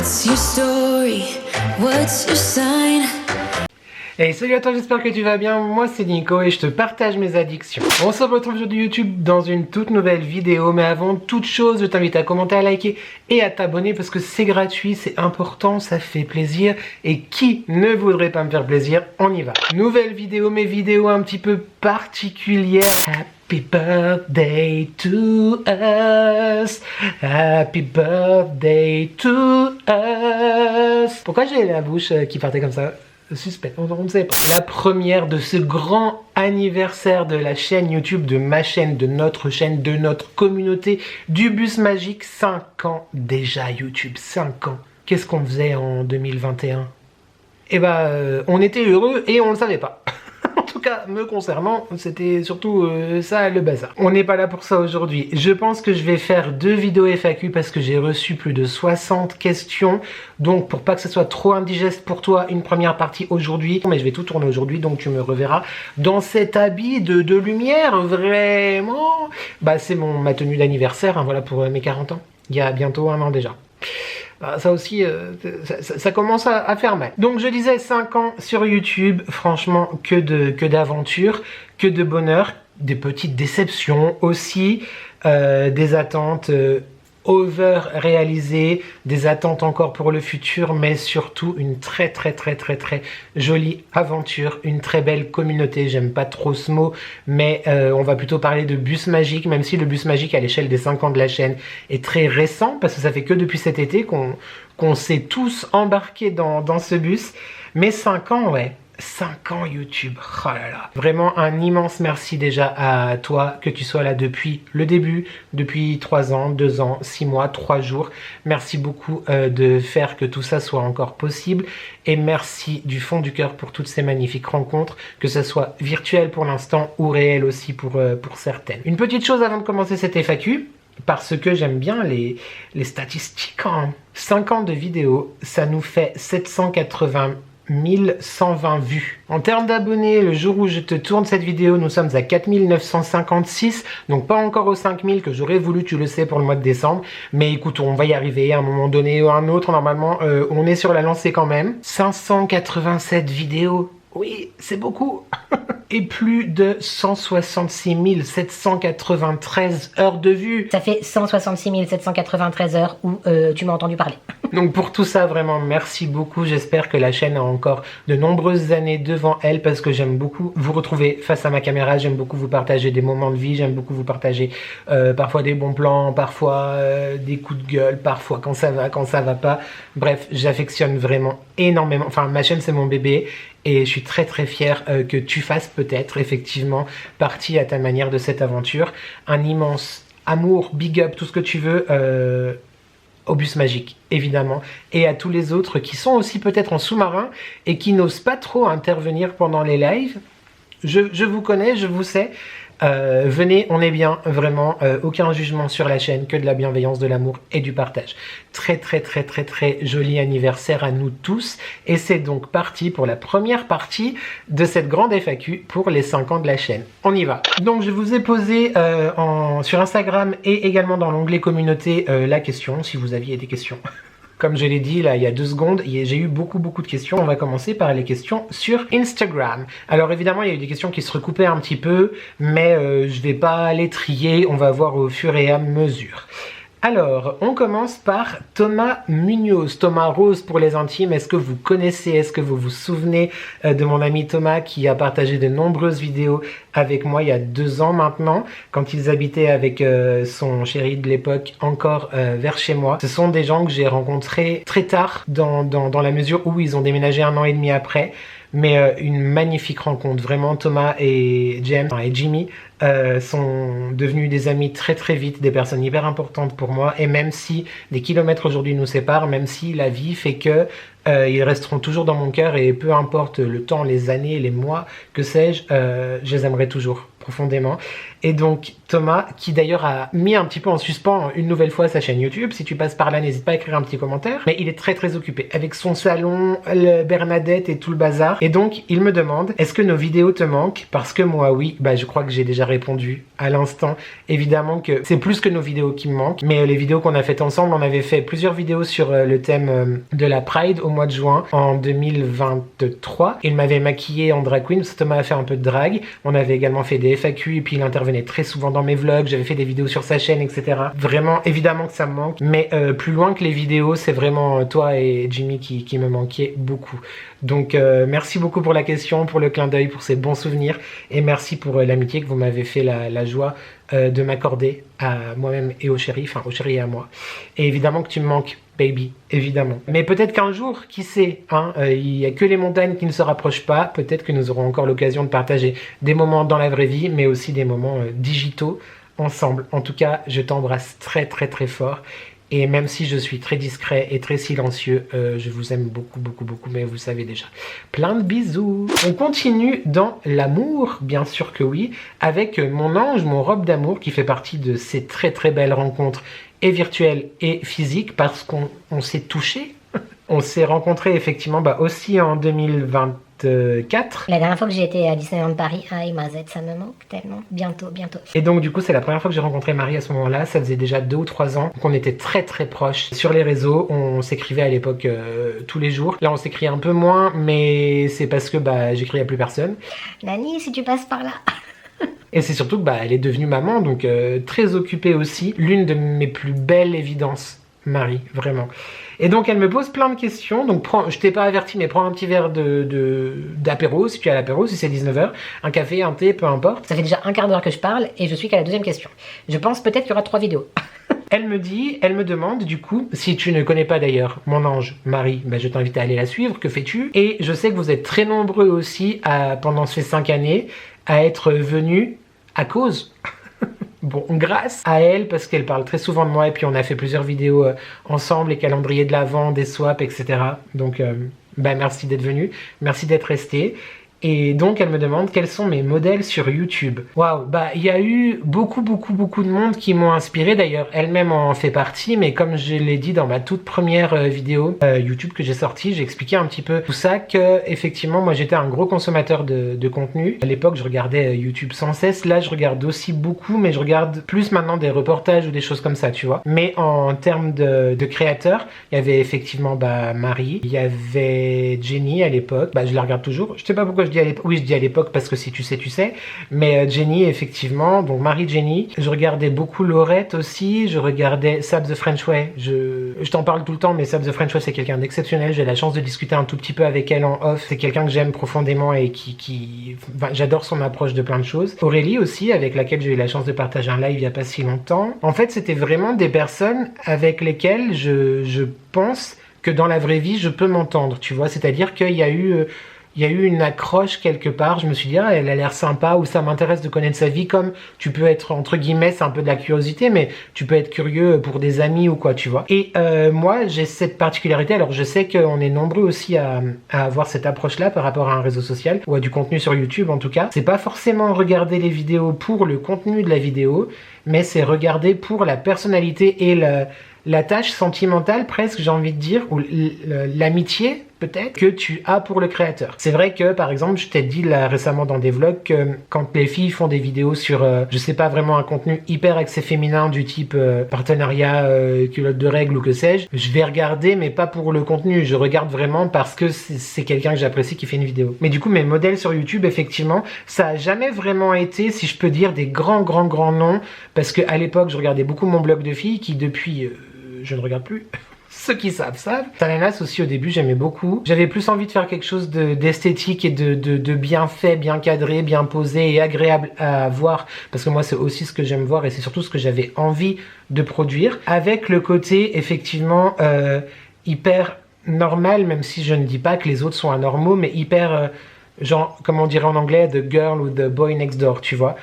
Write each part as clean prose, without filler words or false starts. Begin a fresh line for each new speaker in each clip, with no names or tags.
What's your story? What's your sign?
Hey, salut à toi, j'espère que tu vas bien. Moi c'est Nico et je te partage mes addictions. On se retrouve sur YouTube dans une toute nouvelle vidéo, mais avant toute chose, je t'invite à commenter, à liker et à t'abonner parce que c'est gratuit, c'est important, ça fait plaisir. Et qui ne voudrait pas me faire plaisir? On y va. Nouvelle vidéo, mes vidéos un petit peu particulières. Happy birthday to us. Happy birthday to us. Pourquoi j'ai la bouche qui partait comme ça? Suspect, on ne sait pas. La première de ce grand anniversaire de la chaîne YouTube, de ma chaîne, de notre chaîne, de notre communauté, du bus magique. 5 ans déjà YouTube, 5 ans. Qu'est-ce qu'on faisait en 2021? Eh ben, on était heureux et on ne le savait pas. En tout cas, me concernant, c'était surtout ça le bazar. On n'est pas là pour ça aujourd'hui. Je pense que je vais faire 2 vidéos FAQ parce que j'ai reçu plus de 60 questions. Donc pour pas que ce soit trop indigeste pour toi, une première partie aujourd'hui. Mais je vais tout tourner aujourd'hui, donc tu me reverras dans cet habit de lumière, vraiment. Bah c'est ma tenue d'anniversaire, hein, voilà, pour mes 40 ans. Il y a bientôt 1 an déjà. Ça aussi, ça commence à faire mal. Donc je disais 5 ans sur YouTube, franchement que d'aventures, que de bonheur, des petites déceptions aussi, des attentes over réalisées, des attentes encore pour le futur, mais surtout une très jolie aventure, une très belle communauté. J'aime pas trop ce mot, mais on va plutôt parler de bus magique, même si le bus magique à l'échelle des 5 ans de la chaîne est très récent, parce que ça fait que depuis cet été qu'on s'est tous embarqués dans ce bus. Mais 5 ans, ouais. 5 ans YouTube, oh là là. Vraiment un immense merci déjà à toi, que tu sois là depuis le début, depuis 3 ans, 2 ans, 6 mois, 3 jours. Merci beaucoup de faire que tout ça soit encore possible. Et merci du fond du cœur pour toutes ces magnifiques rencontres, que ce soit virtuel pour l'instant ou réel aussi pour certaines. Une petite chose avant de commencer cette FAQ, parce que j'aime bien les statistiques. 5 ans de vidéo, ça nous fait 780 1120 vues. En termes d'abonnés, le jour où je te tourne cette vidéo, nous sommes à 4956, donc pas encore aux 5000 que j'aurais voulu, tu le sais, pour le mois de décembre. Mais écoute, on va y arriver à un moment donné ou à un autre. Normalement, on est sur la lancée quand même. 587 vidéos. Oui, c'est beaucoup. Et plus de 166 793 heures de vue.
Ça fait 166 793 heures où tu m'as entendu parler.
Donc pour tout ça, vraiment, merci beaucoup. J'espère que la chaîne a encore de nombreuses années devant elle parce que j'aime beaucoup vous retrouver face à ma caméra. J'aime beaucoup vous partager des moments de vie. J'aime beaucoup vous partager parfois des bons plans, parfois des coups de gueule, parfois quand ça va pas. Bref, j'affectionne vraiment énormément. Enfin, ma chaîne, c'est mon bébé. Et je suis très fier que tu fasses peut-être effectivement partie à ta manière de cette aventure. Un immense amour, big up, tout ce que tu veux au bus magique, évidemment. Et à tous les autres qui sont aussi peut-être en sous-marin et qui n'osent pas trop intervenir pendant les lives. Je vous connais, je vous sais. Venez, on est bien, vraiment, aucun jugement sur la chaîne, que de la bienveillance, de l'amour et du partage. Très joli anniversaire à nous tous, et c'est donc parti pour la première partie de cette grande FAQ pour les 5 ans de la chaîne. On y va. Donc je vous ai posé sur Instagram et également dans l'onglet communauté la question, si vous aviez des questions. Comme je l'ai dit là il y a 2 secondes, j'ai eu beaucoup de questions. On va commencer par les questions sur Instagram. Alors évidemment il y a eu des questions qui se recoupaient un petit peu, mais je vais pas les trier, on va voir au fur et à mesure. Alors, on commence par Thomas Munoz, Thomas Rose pour les intimes. Est-ce que vous connaissez, est-ce que vous vous souvenez de mon ami Thomas qui a partagé de nombreuses vidéos avec moi il y a 2 ans maintenant, quand ils habitaient avec son chéri de l'époque encore vers chez moi. Ce sont des gens que j'ai rencontrés très tard dans la mesure où ils ont déménagé 1 an et demi après. Mais une magnifique rencontre, vraiment. Thomas et James et Jimmy sont devenus des amis très vite, des personnes hyper importantes pour moi. Et même si des kilomètres aujourd'hui nous séparent, même si la vie fait que ils resteront toujours dans mon cœur et peu importe le temps, les années, les mois, que sais-je, je les aimerai toujours profondément. Et donc Thomas, qui d'ailleurs a mis un petit peu en suspens une nouvelle fois sa chaîne YouTube, si tu passes par là, n'hésite pas à écrire un petit commentaire, mais il est très très occupé avec son salon, le Bernadette et tout le bazar. Et donc il me demande, est-ce que nos vidéos te manquent? Parce que moi oui, bah je crois que j'ai déjà répondu à l'instant. Évidemment que c'est plus que nos vidéos qui me manquent, mais les vidéos qu'on a faites ensemble, on avait fait plusieurs vidéos sur le thème de la Pride au mois de juin en 2023. Il m'avait maquillée en drag queen, parce que Thomas a fait un peu de drag. On avait également fait des FAQ et puis il intervenait très souvent dans mes vlogs, j'avais fait des vidéos sur sa chaîne, etc. Vraiment, évidemment que ça me manque, mais plus loin que les vidéos, c'est vraiment toi et Jimmy qui me manquiez beaucoup. Donc merci beaucoup pour la question, pour le clin d'œil, pour ces bons souvenirs, et merci pour l'amitié que vous m'avez fait la joie de m'accorder à moi-même et au chéri, enfin au chéri et à moi. Et évidemment que tu me manques, baby, évidemment. Mais peut-être qu'un jour, qui sait, hein, il n'y a que les montagnes qui ne se rapprochent pas, peut-être que nous aurons encore l'occasion de partager des moments dans la vraie vie, mais aussi des moments digitaux ensemble. En tout cas, je t'embrasse très très très fort. Et même si je suis très discret et très silencieux, je vous aime beaucoup, beaucoup, beaucoup, mais vous le savez déjà. Plein de bisous. On continue dans l'amour, bien sûr que oui, avec mon ange, mon robe d'amour, qui fait partie de ces très très belles rencontres, et virtuelles et physiques, parce qu'on s'est touchés. On s'est rencontrés effectivement aussi en 2024.
La dernière fois que j'ai été à Disneyland Paris, et Mazette, ça me manque tellement. Bientôt, bientôt.
Et donc du coup, c'est la première fois que j'ai rencontré Marie à ce moment-là. Ça faisait déjà 2 ou 3 ans qu'on était très très proches. Sur les réseaux, on s'écrivait à l'époque tous les jours. Là, on s'écrit un peu moins, mais c'est parce que j'écris à plus personne.
Nani, si tu passes par là.
Et c'est surtout que elle est devenue maman, donc très occupée aussi. L'une de mes plus belles évidences, Marie, vraiment. Et donc elle me pose plein de questions, donc je t'ai pas averti, mais prends un petit verre d'apéro, si tu es à l'apéro, si c'est 19h, un café, un thé, peu importe.
Ça fait déjà un quart d'heure que je parle et je suis qu'à la deuxième question. Je pense peut-être qu'il y aura 3 vidéos.
Elle me demande du coup, si tu ne connais pas d'ailleurs mon ange Marie, je t'invite à aller la suivre, que fais-tu? Et je sais que vous êtes très nombreux aussi, pendant ces 5 années, à être venus à cause... Bon, grâce à elle, parce qu'elle parle très souvent de moi, et puis on a fait plusieurs vidéos ensemble, les calendriers de l'Avent, des swaps, etc. Donc, merci d'être venu, merci d'être resté. Et donc elle me demande quels sont mes modèles sur YouTube. Waouh, il y a eu beaucoup de monde qui m'ont inspiré, d'ailleurs elle-même en fait partie, mais comme je l'ai dit dans ma toute première vidéo YouTube que j'ai sortie, j'ai expliqué un petit peu tout ça, que effectivement moi j'étais un gros consommateur de contenu. À l'époque je regardais YouTube sans cesse, là je regarde aussi beaucoup, mais je regarde plus maintenant des reportages ou des choses comme ça, tu vois. Mais en termes de créateurs, il y avait effectivement Marie, il y avait Jenny à l'époque, je la regarde toujours, je sais pas pourquoi je dis à l'époque, oui je dis à l'époque parce que si tu sais, tu sais, mais Jenny effectivement, donc Marie Jenny, je regardais beaucoup Laurette aussi, je regardais Sab the French Way, je t'en parle tout le temps, mais Sab the French Way c'est quelqu'un d'exceptionnel, j'ai la chance de discuter un tout petit peu avec elle en off, c'est quelqu'un que j'aime profondément et j'adore son approche de plein de choses. Aurélie aussi, avec laquelle j'ai eu la chance de partager un live il y a pas si longtemps. En fait c'était vraiment des personnes avec lesquelles je pense que dans la vraie vie je peux m'entendre, tu vois, c'est-à-dire qu'il y a eu une accroche quelque part, je me suis dit elle a l'air sympa, ou ça m'intéresse de connaître sa vie, comme tu peux être entre guillemets, c'est un peu de la curiosité, mais tu peux être curieux pour des amis ou quoi, tu vois. Et moi j'ai cette particularité, alors je sais qu'on est nombreux aussi à avoir cette approche là par rapport à un réseau social, ou à du contenu sur YouTube en tout cas. C'est pas forcément regarder les vidéos pour le contenu de la vidéo, mais c'est regarder pour la personnalité et la tâche sentimentale presque, j'ai envie de dire, ou l'amitié peut-être que tu as pour le créateur. C'est vrai que par exemple je t'ai dit là récemment dans des vlogs que quand les filles font des vidéos sur je sais pas, vraiment un contenu hyper axé féminin du type partenariat, culotte de règles ou que sais-je, je vais regarder, mais pas pour le contenu, je regarde vraiment parce que c'est quelqu'un que j'apprécie qui fait une vidéo. Mais du coup mes modèles sur YouTube effectivement ça a jamais vraiment été, si je peux dire, des grands noms, parce que à l'époque je regardais beaucoup mon blog de filles qui depuis je ne regarde plus. Ceux qui savent. Tananas aussi au début j'aimais beaucoup. J'avais plus envie de faire quelque chose d'esthétique et de bien fait, bien cadré, bien posé et agréable à voir. Parce que moi c'est aussi ce que j'aime voir et c'est surtout ce que j'avais envie de produire. Avec le côté effectivement hyper normal, même si je ne dis pas que les autres sont anormaux, mais hyper... genre, comme on dirait en anglais, the girl ou the boy next door, tu vois,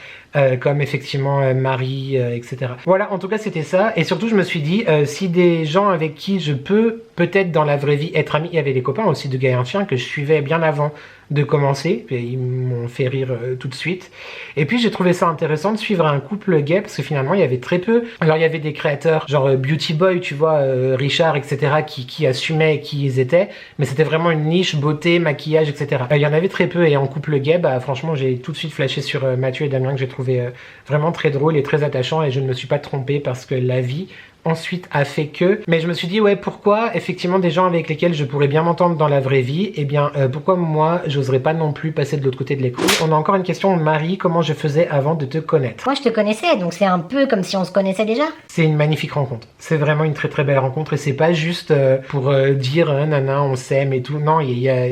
comme effectivement Marie, etc. Voilà, en tout cas c'était ça, et surtout je me suis dit, si des gens avec qui je peux peut-être dans la vraie vie être ami. Il y avait des copains aussi de Gars et un chien que je suivais bien avant de commencer, et ils m'ont fait rire tout de suite. Et puis j'ai trouvé ça intéressant de suivre un couple gay, parce que finalement il y avait très peu. Alors il y avait des créateurs, genre Beauty Boy, tu vois, Richard, etc., qui assumaient qui ils étaient, mais c'était vraiment une niche beauté, maquillage, etc. Il y en avait très peu, et en couple gay, bah franchement j'ai tout de suite flashé sur Mathieu et Damien, que j'ai trouvé vraiment très drôle et très attachant, et je ne me suis pas trompée, parce que la vie ensuite a fait que, mais je me suis dit ouais, pourquoi effectivement des gens avec lesquels je pourrais bien m'entendre dans la vraie vie, et bien pourquoi moi j'oserais pas non plus passer de l'autre côté de l'écran. On a encore une question, Marie, comment je faisais avant de te connaître?
Moi, je te connaissais, donc c'est un peu comme si on se connaissait déjà.
C'est une magnifique rencontre, c'est vraiment une très très belle rencontre, et c'est pas juste pour dire nana on s'aime et tout, non,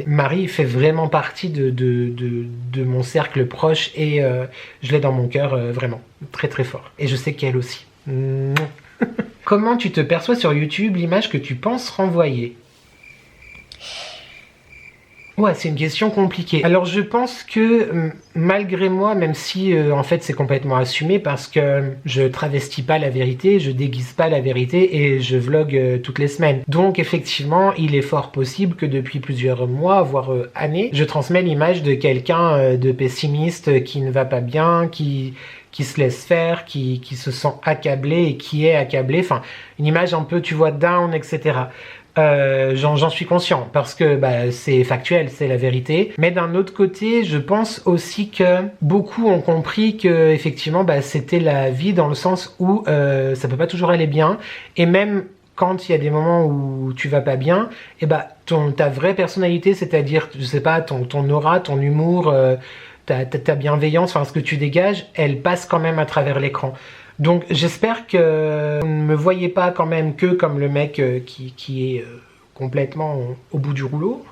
Marie fait vraiment partie de mon cercle proche, et je l'ai dans mon cœur vraiment, très très fort, et je sais qu'elle aussi. Comment tu te perçois sur YouTube, l'image que tu penses renvoyer? Ouais, c'est une question compliquée. Alors je pense que malgré moi, même si en fait c'est complètement assumé, parce que je travestis pas la vérité, je déguise pas la vérité, et je vlog toutes les semaines. Donc effectivement, il est fort possible que depuis plusieurs mois, voire années, je transmets l'image de quelqu'un de pessimiste, qui ne va pas bien, qui se laisse faire, qui se sent accablé et qui est accablé, enfin une image un peu, tu vois, down, etc. J'en suis conscient, parce que bah, c'est factuel, c'est la vérité. Mais d'un autre côté, je pense aussi que beaucoup ont compris que effectivement bah, c'était la vie, dans le sens où ça peut pas toujours aller bien, et même quand il y a des moments où tu vas pas bien, et bah ta vraie personnalité, c'est-à-dire, je sais pas, ton aura, ton humour, ta bienveillance, enfin ce que tu dégages, elle passe quand même à travers l'écran. Donc j'espère que vous ne me voyez pas quand même que comme le mec qui est complètement au bout du rouleau.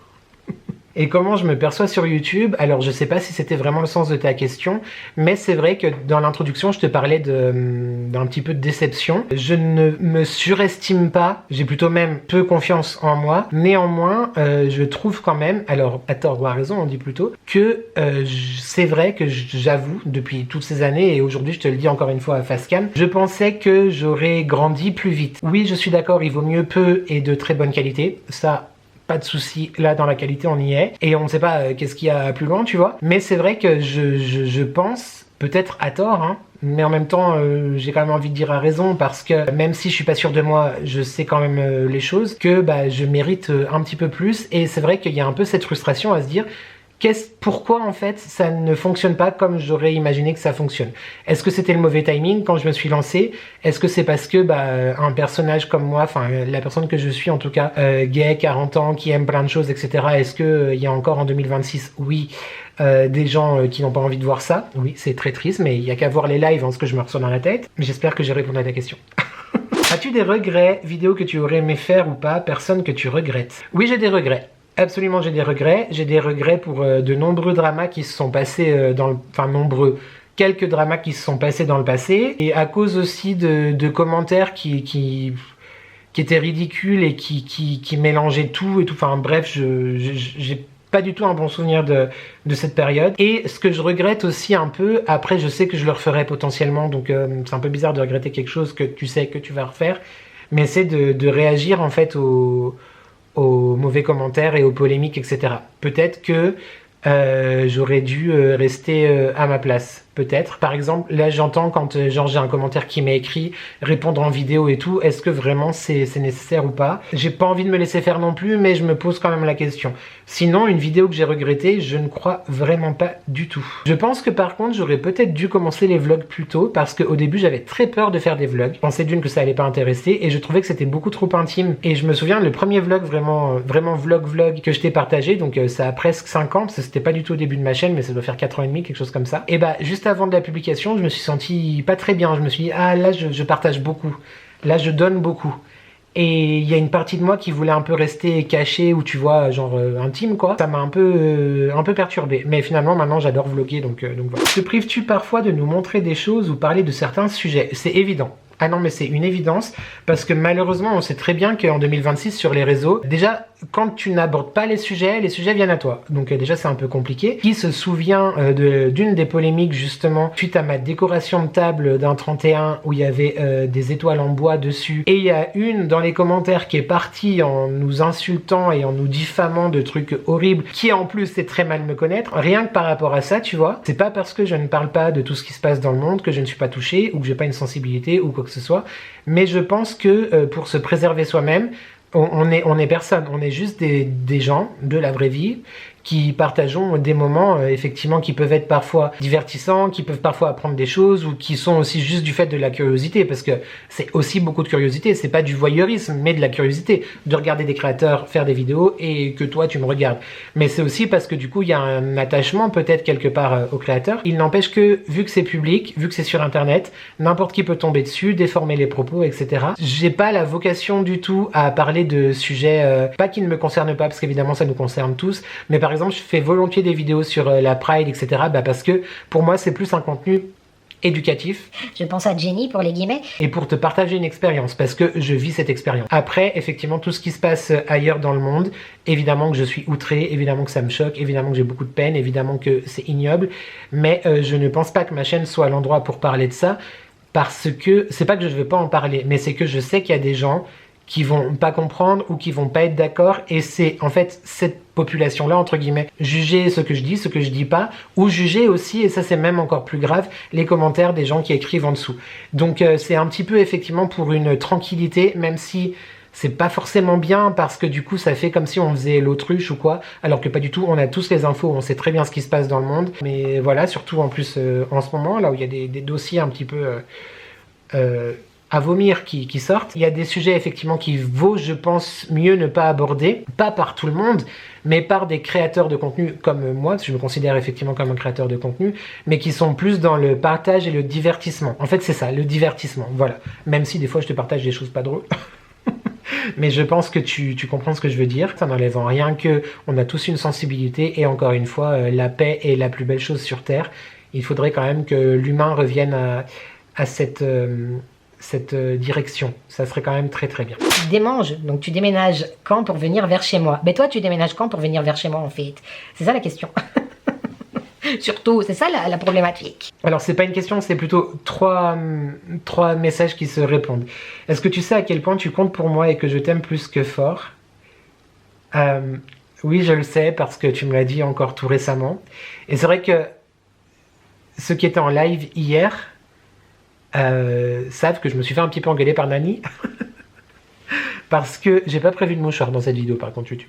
Et comment je me perçois sur YouTube? Alors je sais pas si c'était vraiment le sens de ta question, mais c'est vrai que dans l'introduction je te parlais d'un petit peu de déception. Je ne me surestime pas, j'ai plutôt même peu confiance en moi. Néanmoins, je trouve quand même, alors à tort ou à raison on dit plutôt, que c'est vrai que j'avoue depuis toutes ces années, et aujourd'hui je te le dis encore une fois à face cam, je pensais que j'aurais grandi plus vite. Oui, je suis d'accord, il vaut mieux peu et de très bonne qualité, ça pas de souci, là dans la qualité on y est, et on ne sait pas qu'est-ce qu'il y a plus loin, tu vois, mais c'est vrai que je pense, peut-être à tort, hein, mais en même temps j'ai quand même envie de dire à raison, parce que même si je suis pas sûr de moi, je sais quand même les choses, que bah, je mérite un petit peu plus, et c'est vrai qu'il y a un peu cette frustration à se dire pourquoi en fait ça ne fonctionne pas comme j'aurais imaginé que ça fonctionne? Est-ce que c'était le mauvais timing quand je me suis lancé? Est-ce que c'est parce que bah, un personnage comme moi, enfin la personne que je suis en tout cas, gay, 40 ans, qui aime plein de choses, etc. Est-ce que il y a encore en 2026, oui, des gens qui n'ont pas envie de voir ça? Oui, c'est très triste, mais il n'y a qu'à voir les lives, ce que je me reçois dans la tête. J'espère que j'ai répondu à ta question. As-tu des regrets? Vidéos que tu aurais aimé faire ou pas? Personnes que tu regrettes? Oui, j'ai des regrets. Absolument, j'ai des regrets. J'ai des regrets pour de nombreux dramas qui se sont passés quelques dramas qui se sont passés dans le passé, et à cause aussi de commentaires qui étaient ridicules et qui mélangeaient tout et tout. Enfin bref, j'ai pas du tout un bon souvenir de cette période. Et ce que je regrette aussi un peu, après je sais que je le referai potentiellement, donc c'est un peu bizarre de regretter quelque chose que tu sais que tu vas refaire, mais c'est de réagir en fait aux mauvais commentaires et aux polémiques, etc. Peut-être que j'aurais dû rester à ma place. Peut-être. Par exemple, là j'entends quand genre j'ai un commentaire qui m'est écrit, répondre en vidéo et tout, est-ce que vraiment c'est nécessaire ou pas? J'ai pas envie de me laisser faire non plus, mais je me pose quand même la question. Sinon, une vidéo que j'ai regrettée, je ne crois vraiment pas du tout. Je pense que par contre, j'aurais peut-être dû commencer les vlogs plus tôt, parce qu'au début j'avais très peur de faire des vlogs. Je pensais d'une que ça allait pas intéresser, et je trouvais que c'était beaucoup trop intime. Et je me souviens, le premier vlog vraiment vlog que je t'ai partagé, donc ça a presque 5 ans, parce que c'était pas du tout au début de ma chaîne, mais ça doit faire 4 ans et demi, quelque chose comme ça. Et bah juste avant de la publication, je me suis senti pas très bien. Je me suis dit, ah là je partage beaucoup, là je donne beaucoup. Et il y a une partie de moi qui voulait un peu rester cachée, ou tu vois, genre intime quoi. Ça m'a un peu perturbé. Mais finalement maintenant j'adore vlogger, donc voilà. Te prives-tu parfois de nous montrer des choses ou parler de certains sujets? C'est évident. Ah non, mais c'est une évidence, parce que malheureusement on sait très bien qu'en 2026 sur les réseaux, déjà quand tu n'abordes pas les sujets viennent à toi. Donc déjà c'est un peu compliqué. Qui se souvient d'une des polémiques justement suite à ma décoration de table d'un 31 où il y avait des étoiles en bois dessus, et il y a une dans les commentaires qui est partie en nous insultant et en nous diffamant de trucs horribles, qui en plus sait très mal me connaître. Rien que par rapport à ça, tu vois, c'est pas parce que je ne parle pas de tout ce qui se passe dans le monde que je ne suis pas touchée ou que j'ai pas une sensibilité ou quoi que ce soit, mais je pense que pour se préserver soi-même, on est personne, on est juste des gens de la vraie vie qui partageons des moments effectivement qui peuvent être parfois divertissants, qui peuvent parfois apprendre des choses ou qui sont aussi juste du fait de la curiosité, parce que c'est aussi beaucoup de curiosité, c'est pas du voyeurisme mais de la curiosité, de regarder des créateurs faire des vidéos et que toi tu me regardes. Mais c'est aussi parce que du coup il y a un attachement peut-être quelque part au créateur. Il n'empêche que vu que c'est public, vu que c'est sur internet, n'importe qui peut tomber dessus, déformer les propos, etc. J'ai pas la vocation du tout à parler de sujets pas qui ne me concernent pas, parce qu'évidemment ça nous concerne tous, mais par exemple, je fais volontiers des vidéos sur la Pride, etc. Parce que pour moi, c'est plus un contenu éducatif.
Je pense à Jenny pour les guillemets.
Et pour te partager une expérience, parce que je vis cette expérience. Après, effectivement, tout ce qui se passe ailleurs dans le monde, évidemment que je suis outré, évidemment que ça me choque, évidemment que j'ai beaucoup de peine, évidemment que c'est ignoble, mais je ne pense pas que ma chaîne soit l'endroit pour parler de ça, parce que, c'est pas que je ne veux pas en parler, mais c'est que je sais qu'il y a des gens qui vont pas comprendre ou qui vont pas être d'accord, et c'est en fait cette population-là, entre guillemets, juger ce que je dis pas, ou juger aussi, et ça c'est même encore plus grave, les commentaires des gens qui écrivent en dessous. Donc c'est un petit peu effectivement pour une tranquillité, même si c'est pas forcément bien, parce que du coup ça fait comme si on faisait l'autruche ou quoi, alors que pas du tout, on a tous les infos, on sait très bien ce qui se passe dans le monde, mais voilà, surtout en plus en ce moment, là où il y a des dossiers un petit peu à vomir qui sortent. Il y a des sujets effectivement qui vaut, je pense, mieux ne pas aborder, pas par tout le monde, mais par des créateurs de contenu comme moi, parce que je me considère effectivement comme un créateur de contenu, mais qui sont plus dans le partage et le divertissement. En fait, c'est ça, le divertissement, voilà. Même si des fois je te partage des choses pas drôles. Mais je pense que tu comprends ce que je veux dire. Ça n'enlève en rien que on a tous une sensibilité, et encore une fois, la paix est la plus belle chose sur Terre. Il faudrait quand même que l'humain revienne à cette direction. Ça serait quand même très très bien.
Tu démanges, donc tu déménages quand pour venir vers chez moi? Mais toi, tu déménages quand pour venir vers chez moi en fait? C'est ça la question. Surtout, c'est ça la problématique.
Alors c'est pas une question, c'est plutôt trois messages qui se répondent. Est-ce que tu sais à quel point tu comptes pour moi et que je t'aime plus que fort? Oui, je le sais parce que tu me l'as dit encore tout récemment. Et c'est vrai que ceux qui étaient en live hier savent que je me suis fait un petit peu engueuler par Nani parce que j'ai pas prévu de mouchoir dans cette vidéo par contre YouTube,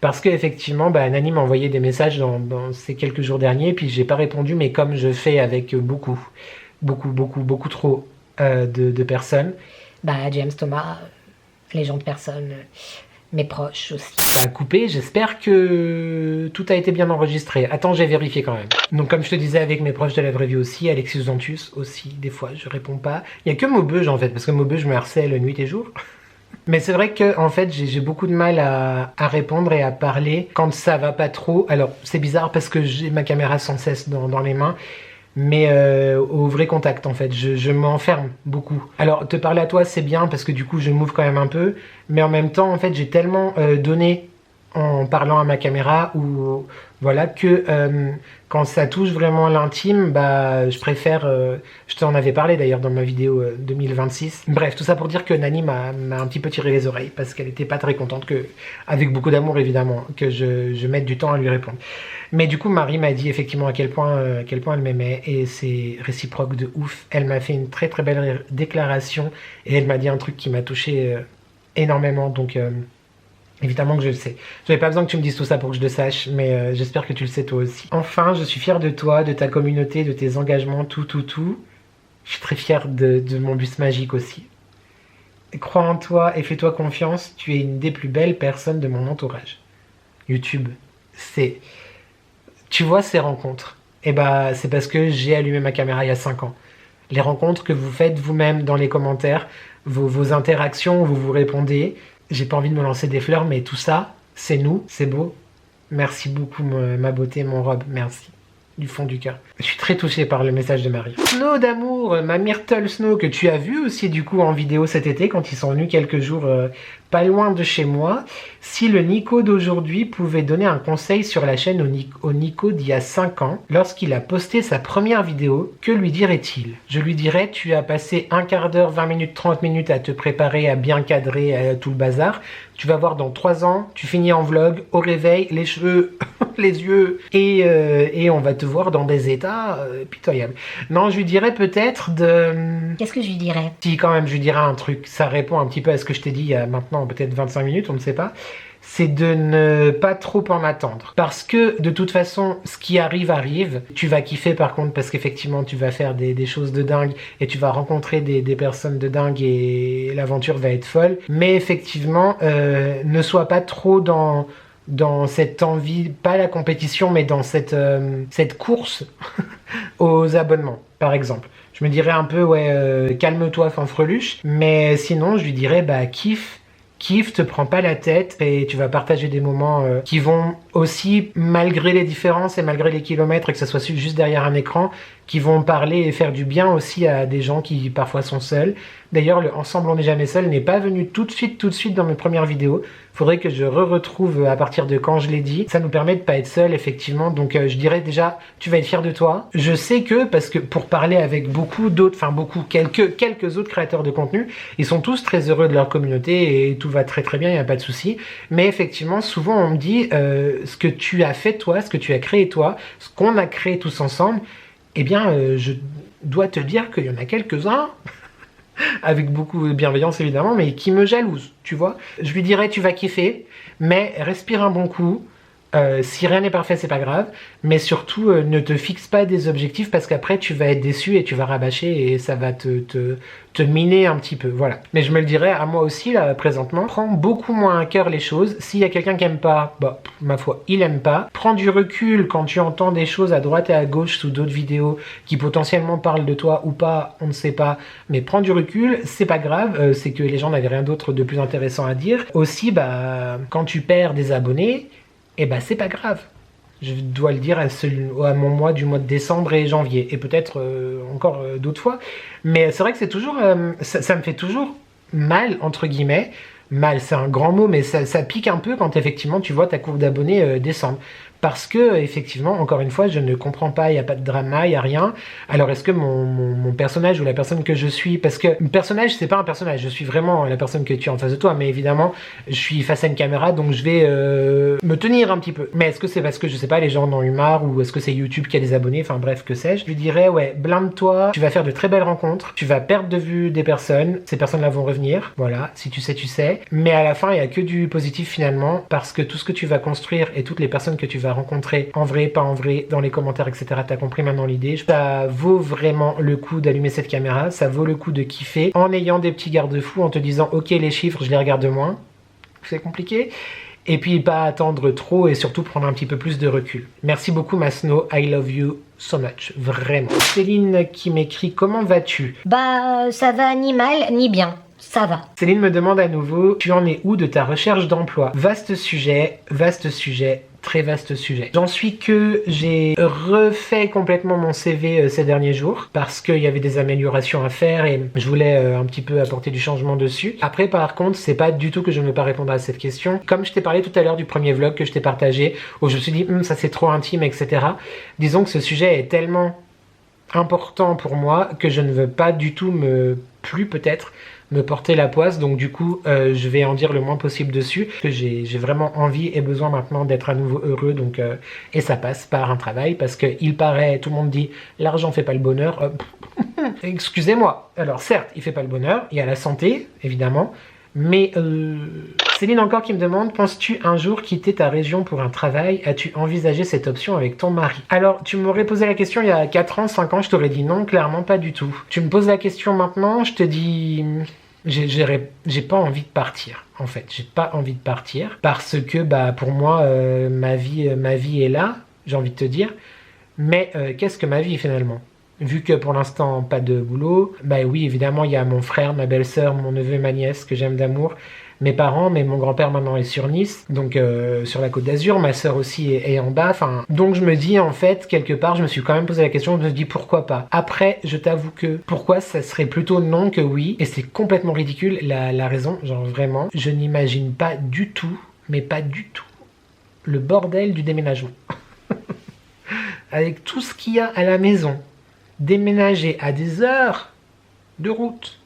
parce que effectivement Nani m'a envoyé des messages dans ces quelques jours derniers, puis j'ai pas répondu, mais comme je fais avec beaucoup trop de personnes.
James, Thomas, les gens de personnes, mes proches aussi.
Coupé, j'espère que tout a été bien enregistré. Attends, j'ai vérifié quand même. Donc comme je te disais, avec mes proches de la vraie vie aussi, Alexis Zantus aussi, des fois je réponds pas. Il y a que Maubeuge en fait, parce que Maubeuge me harcèle nuit et jour. Mais c'est vrai que en fait j'ai beaucoup de mal à répondre et à parler quand ça va pas trop. Alors c'est bizarre parce que j'ai ma caméra sans cesse dans les mains, mais au vrai contact en fait, je m'enferme beaucoup. Alors te parler à toi c'est bien parce que du coup je m'ouvre quand même un peu, mais en même temps en fait j'ai tellement donné en parlant à ma caméra, ou voilà, que quand ça touche vraiment l'intime, je préfère, je t'en avais parlé d'ailleurs dans ma vidéo 2026. Bref, tout ça pour dire que Nani m'a un petit peu tiré les oreilles parce qu'elle était pas très contente, que, avec beaucoup d'amour évidemment, que je mette du temps à lui répondre. Mais du coup Marie m'a dit effectivement à quel point elle m'aimait, et c'est réciproque de ouf. Elle m'a fait une très très belle déclaration et elle m'a dit un truc qui m'a touché énormément, donc évidemment que je le sais. J'avais pas besoin que tu me dises tout ça pour que je le sache, mais j'espère que tu le sais toi aussi. Enfin, je suis fière de toi, de ta communauté, de tes engagements, tout. Je suis très fière de mon bus magique aussi. Crois en toi et fais-toi confiance, tu es une des plus belles personnes de mon entourage. YouTube, c'est... Tu vois ces rencontres? C'est parce que j'ai allumé ma caméra il y a 5 ans. Les rencontres que vous faites vous-même dans les commentaires, vos interactions, vous répondez... J'ai pas envie de me lancer des fleurs, mais tout ça, c'est nous, c'est beau. Merci beaucoup, ma beauté, mon robe, merci. Du fond du cœur. Je suis très touchée par le message de Marie. Snow d'amour, ma Myrtle Snow, que tu as vu aussi du coup en vidéo cet été, quand ils sont venus quelques jours pas loin de chez moi. Si le Nico d'aujourd'hui pouvait donner un conseil sur la chaîne au Nico d'il y a 5 ans, lorsqu'il a posté sa première vidéo, que lui dirait-il? Je lui dirais, tu as passé un quart d'heure, 20 minutes, 30 minutes à te préparer, à bien cadrer tout le bazar. Tu vas voir dans 3 ans, tu finis en vlog, au réveil, les cheveux, les yeux, et on va te voir dans des états pitoyables. Non, je lui dirais peut-être de...
Qu'est-ce que je lui dirais?
Si, quand même, je lui dirais un truc. Ça répond un petit peu à ce que je t'ai dit il y a maintenant peut-être 25 minutes, on ne sait pas. C'est de ne pas trop en attendre. Parce que, de toute façon, ce qui arrive, arrive. Tu vas kiffer par contre, parce qu'effectivement, tu vas faire des choses de dingue et tu vas rencontrer des personnes de dingue et l'aventure va être folle. Mais effectivement, ne sois pas trop dans cette envie, pas la compétition, mais dans cette course aux abonnements, par exemple. Je me dirais un peu, ouais, calme-toi, fanfreluche. Mais sinon, je lui dirais, bah, kiffe, te prends pas la tête et tu vas partager des moments qui vont aussi, malgré les différences et malgré les kilomètres et que ça soit juste derrière un écran, qui vont parler et faire du bien aussi à des gens qui parfois sont seuls. D'ailleurs, le Ensemble on n'est jamais seul n'est pas venu tout de suite dans mes premières vidéos. Faudrait que je retrouve à partir de quand je l'ai dit. Ça nous permet de pas être seul, effectivement. Donc je dirais déjà, tu vas être fier de toi. Je sais que, parce que pour parler avec beaucoup d'autres, enfin quelques autres créateurs de contenu, ils sont tous très heureux de leur communauté et tout va très très bien, il n'y a pas de souci. Mais effectivement, souvent on me dit ce que tu as fait toi, ce que tu as créé toi, ce qu'on a créé tous ensemble, eh bien je dois te dire qu'il y en a quelques-uns avec beaucoup de bienveillance évidemment, mais qui me jalousent, tu vois. Je lui dirais, tu vas kiffer, mais respire un bon coup. Si rien n'est parfait, c'est pas grave, mais surtout ne te fixe pas des objectifs parce qu'après tu vas être déçu et tu vas rabâcher et ça va te miner un petit peu, voilà. Mais je me le dirais à moi aussi là présentement, prends beaucoup moins à cœur les choses. S'il y a quelqu'un qui aime pas, bah ma foi, il aime pas. Prends du recul quand tu entends des choses à droite et à gauche sous d'autres vidéos qui potentiellement parlent de toi ou pas, on ne sait pas, mais prends du recul, c'est pas grave, c'est que les gens n'avaient rien d'autre de plus intéressant à dire. Aussi, bah quand tu perds des abonnés, eh ben c'est pas grave. Je dois le dire à mon mois du mois de décembre et janvier. Et peut-être encore d'autres fois. Mais c'est vrai que c'est toujours... ça me fait toujours mal, entre guillemets. Mal, c'est un grand mot, mais ça pique un peu quand effectivement tu vois ta courbe d'abonnés descendre. Parce que, effectivement, encore une fois, je ne comprends pas, il n'y a pas de drama, il n'y a rien. Alors, est-ce que mon personnage ou la personne que je suis... Parce que un personnage, c'est pas un personnage, je suis vraiment la personne que tu as en face de toi, mais évidemment, je suis face à une caméra, donc je vais me tenir un petit peu. Mais est-ce que c'est parce que, je sais pas, les gens en ont eu marre, ou est-ce que c'est YouTube qui a des abonnés, enfin bref, que sais-je. Je lui dirais, ouais, blinde-toi, tu vas faire de très belles rencontres, tu vas perdre de vue des personnes, ces personnes-là vont revenir, voilà, si tu sais, tu sais. Mais à la fin, il n'y a que du positif finalement, parce que tout ce que tu vas construire et toutes les personnes que tu vas rencontrer, en vrai, pas en vrai, dans les commentaires, etc. T'as compris maintenant l'idée. Ça vaut vraiment le coup d'allumer cette caméra, ça vaut le coup de kiffer, en ayant des petits garde-fous, en te disant, ok, les chiffres, je les regarde moins. C'est compliqué. Et puis pas attendre trop et surtout prendre un petit peu plus de recul. Merci beaucoup Masno, I love you so much, vraiment. Céline qui m'écrit, comment vas-tu?
Bah, ça va ni mal ni bien. Ça va.
Céline me demande à nouveau, tu en es où de ta recherche d'emploi? Vaste sujet, très vaste sujet. J'en suis que j'ai refait complètement mon CV ces derniers jours parce qu'il y avait des améliorations à faire et je voulais un petit peu apporter du changement dessus. Après, par contre, c'est pas du tout que je ne veux pas répondre à cette question. Comme je t'ai parlé tout à l'heure du premier vlog que je t'ai partagé, où je me suis dit, ça c'est trop intime, etc. Disons que ce sujet est tellement important pour moi que je ne veux pas du tout peut-être me porter la poisse, donc du coup je vais en dire le moins possible dessus, que j'ai vraiment envie et besoin maintenant d'être à nouveau heureux, donc et ça passe par un travail, parce que il paraît, tout le monde dit l'argent fait pas le bonheur, excusez-moi, alors certes il fait pas le bonheur, il y a la santé évidemment, mais Céline encore qui me demande, penses-tu un jour quitter ta région pour un travail? As-tu envisagé cette option avec ton mari? Alors, tu m'aurais posé la question il y a 4 ans, 5 ans, je t'aurais dit non, clairement pas du tout. Tu me poses la question maintenant, je te dis... J'ai pas envie de partir, en fait. J'ai pas envie de partir parce que, bah, pour moi, ma vie est là, j'ai envie de te dire. Mais qu'est-ce que ma vie, finalement? Vu que pour l'instant, pas de boulot, bah oui, évidemment, il y a mon frère, ma belle-sœur, mon neveu et ma nièce que j'aime d'amour. mes parents, mais mon grand-père maintenant est sur Nice, donc sur la Côte d'Azur, ma sœur aussi est en bas, enfin, donc je me dis en fait, quelque part, je me suis quand même posé la question, je me dis pourquoi pas. Après, je t'avoue que pourquoi ça serait plutôt non que oui, et c'est complètement ridicule la raison, genre vraiment, je n'imagine pas du tout, mais pas du tout, le bordel du déménagement. Avec tout ce qu'il y a à la maison, déménager à des heures de route.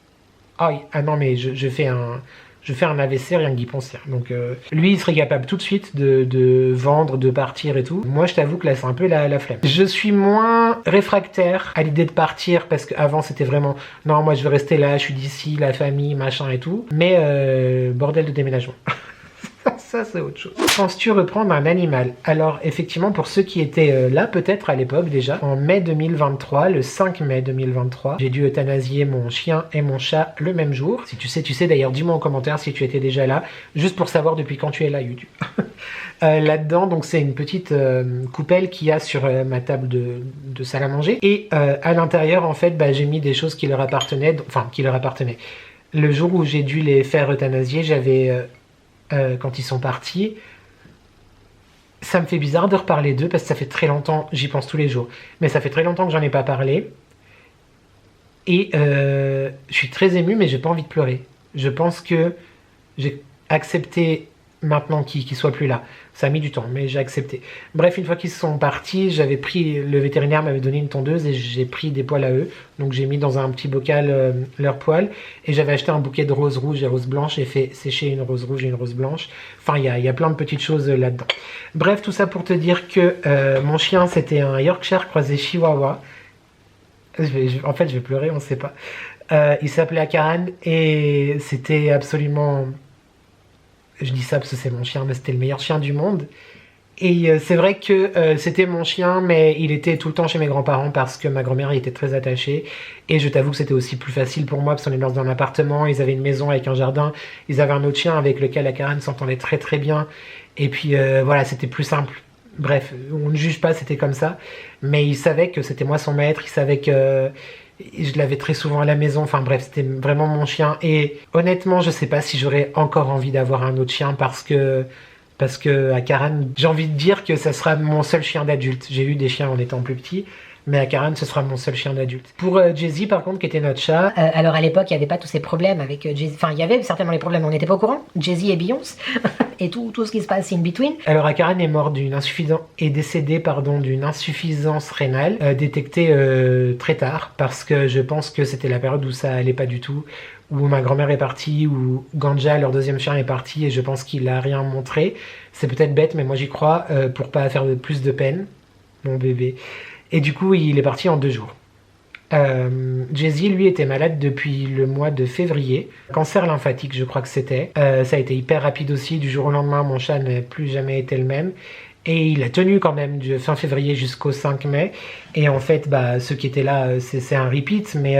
Ah non, mais je fais un AVC rien que d'y penser. Donc lui, il serait capable tout de suite de vendre, de partir et tout. Moi, je t'avoue que là, c'est un peu la flemme. Je suis moins réfractaire à l'idée de partir parce qu'avant, c'était vraiment non, moi, je veux rester là, je suis d'ici, la famille, machin et tout. Mais bordel de déménagement. Ça, c'est autre chose. Penses-tu reprendre un animal? Alors, effectivement, pour ceux qui étaient là, peut-être à l'époque déjà, en mai 2023, le 5 mai 2023, j'ai dû euthanasier mon chien et mon chat le même jour. Si tu sais, tu sais. D'ailleurs, dis-moi en commentaire si tu étais déjà là, juste pour savoir depuis quand tu es là, YouTube. Là-dedans, donc c'est une petite coupelle qu'il y a sur ma table de salle à manger. Et à l'intérieur, en fait, j'ai mis des choses qui leur appartenaient. Enfin, qui leur appartenaient. Le jour où j'ai dû les faire euthanasier, j'avais... quand ils sont partis, ça me fait bizarre de reparler d'eux parce que ça fait très longtemps, j'y pense tous les jours, mais ça fait très longtemps que j'en ai pas parlé et je suis très émue mais j'ai pas envie de pleurer. Je pense que j'ai accepté maintenant qu'ils soient plus là. Ça a mis du temps, mais j'ai accepté. Bref, une fois qu'ils sont partis, j'avais pris, le vétérinaire m'avait donné une tondeuse et j'ai pris des poils à eux. Donc j'ai mis dans un petit bocal leurs poils et j'avais acheté un bouquet de roses rouges et roses blanches et fait sécher une rose rouge et une rose blanche. Enfin, il y a plein de petites choses là-dedans. Bref, tout ça pour te dire que mon chien, c'était un Yorkshire croisé Chihuahua. En fait, je vais pleurer, on ne sait pas. Il s'appelait Akaran et c'était absolument... Je dis ça parce que c'est mon chien, mais c'était le meilleur chien du monde. Et c'est vrai que c'était mon chien, mais il était tout le temps chez mes grands-parents parce que ma grand-mère y était très attachée. Et je t'avoue que c'était aussi plus facile pour moi parce qu'on est dans un appartement, ils avaient une maison avec un jardin, ils avaient un autre chien avec lequel Akaran s'entendait très très bien. Et puis voilà, c'était plus simple. Bref, on ne juge pas, c'était comme ça. Mais il savait que c'était moi son maître, il savait que... je l'avais très souvent à la maison, enfin bref, c'était vraiment mon chien. Et honnêtement, je sais pas si j'aurais encore envie d'avoir un autre chien parce que Akaran, j'ai envie de dire que ça sera mon seul chien d'adulte. J'ai eu des chiens en étant plus petit, mais Akaran, ce sera mon seul chien d'adulte. Pour Jessie, par contre, qui était notre chat...
alors à l'époque, il n'y avait pas tous ces problèmes avec Jessie. Enfin, il y avait certainement les problèmes, on n'était pas au courant. Jessie et Beyoncé, et tout ce qui se passe in between.
Alors Akaran est mort décédé d'une insuffisance rénale détectée très tard, parce que je pense que c'était la période où ça allait pas du tout, où ma grand-mère est partie, où Ganja, leur deuxième chien, est parti, et je pense qu'il a rien montré. C'est peut-être bête, mais moi j'y crois, pour pas faire plus de peine, mon bébé. Et du coup, il est parti en 2 jours. Jessie, lui, était malade depuis le mois de février. Cancer lymphatique, je crois que c'était. Ça a été hyper rapide aussi. Du jour au lendemain, mon chat n'a plus jamais été le même. Et il a tenu quand même du fin février jusqu'au 5 mai. Et en fait, ceux qui étaient là, c'est un repeat. Mais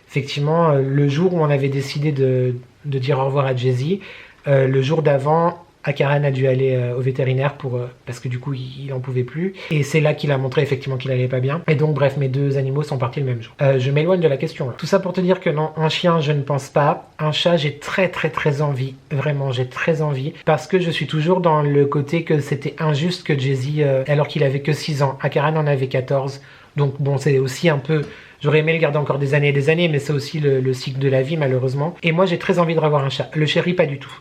effectivement, le jour où on avait décidé de dire au revoir à Jessie, le jour d'avant... Akaran a dû aller au vétérinaire parce que du coup il en pouvait plus et c'est là qu'il a montré effectivement qu'il allait pas bien et donc bref mes 2 animaux sont partis le même jour. Je m'éloigne de la question là. Tout ça pour te dire que non, un chien je ne pense pas, un chat j'ai très envie, vraiment j'ai très envie parce que je suis toujours dans le côté que c'était injuste que Jessie alors qu'il avait que 6 ans, Akaran en avait 14 donc bon c'est aussi un peu... J'aurais aimé le garder encore des années et des années mais c'est aussi le cycle de la vie malheureusement et moi j'ai très envie de revoir un chat, le chéri pas du tout.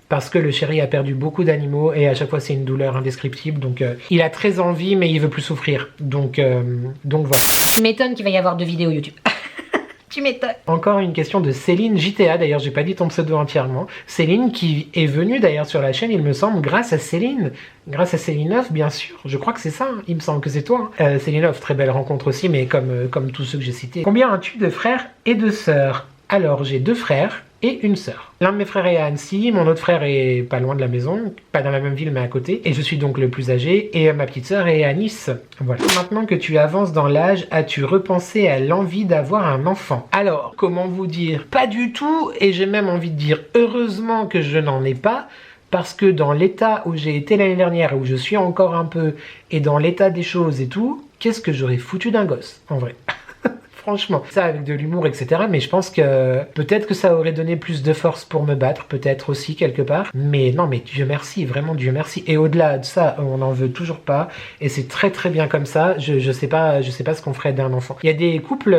Parce que le chéri a perdu beaucoup d'animaux et à chaque fois c'est une douleur indescriptible. Donc il a très envie mais il veut plus souffrir. Donc voilà.
Tu m'étonnes qu'il va y avoir 2 vidéos YouTube. Tu m'étonnes.
Encore une question de Céline JTA, d'ailleurs j'ai pas dit ton pseudo entièrement. Céline qui est venue d'ailleurs sur la chaîne il me semble grâce à Céline. Grâce à Céline bien sûr. Je crois que c'est ça, hein. Il me semble que c'est toi. Hein. Céline, très belle rencontre aussi mais comme tous ceux que j'ai cités. Combien as-tu de frères et de sœurs? Alors j'ai 2 frères et une sœur. L'un de mes frères est à Annecy, mon autre frère est pas loin de la maison, pas dans la même ville mais à côté, et je suis donc le plus âgé, et ma petite sœur est à Nice. Voilà. Maintenant que tu avances dans l'âge, as-tu repensé à l'envie d'avoir un enfant? Alors, comment vous dire? Pas du tout, et j'ai même envie de dire heureusement que je n'en ai pas, parce que dans l'état où j'ai été l'année dernière, où je suis encore un peu, et dans l'état des choses et tout, qu'est-ce que j'aurais foutu d'un gosse, en vrai? Franchement, ça avec de l'humour, etc. Mais je pense que peut-être que ça aurait donné plus de force pour me battre, peut-être aussi quelque part. Mais non, mais Dieu merci, vraiment Dieu merci. Et au-delà de ça, on n'en veut toujours pas. Et c'est très très bien comme ça. Je sais pas ce qu'on ferait d'un enfant. Il y a des couples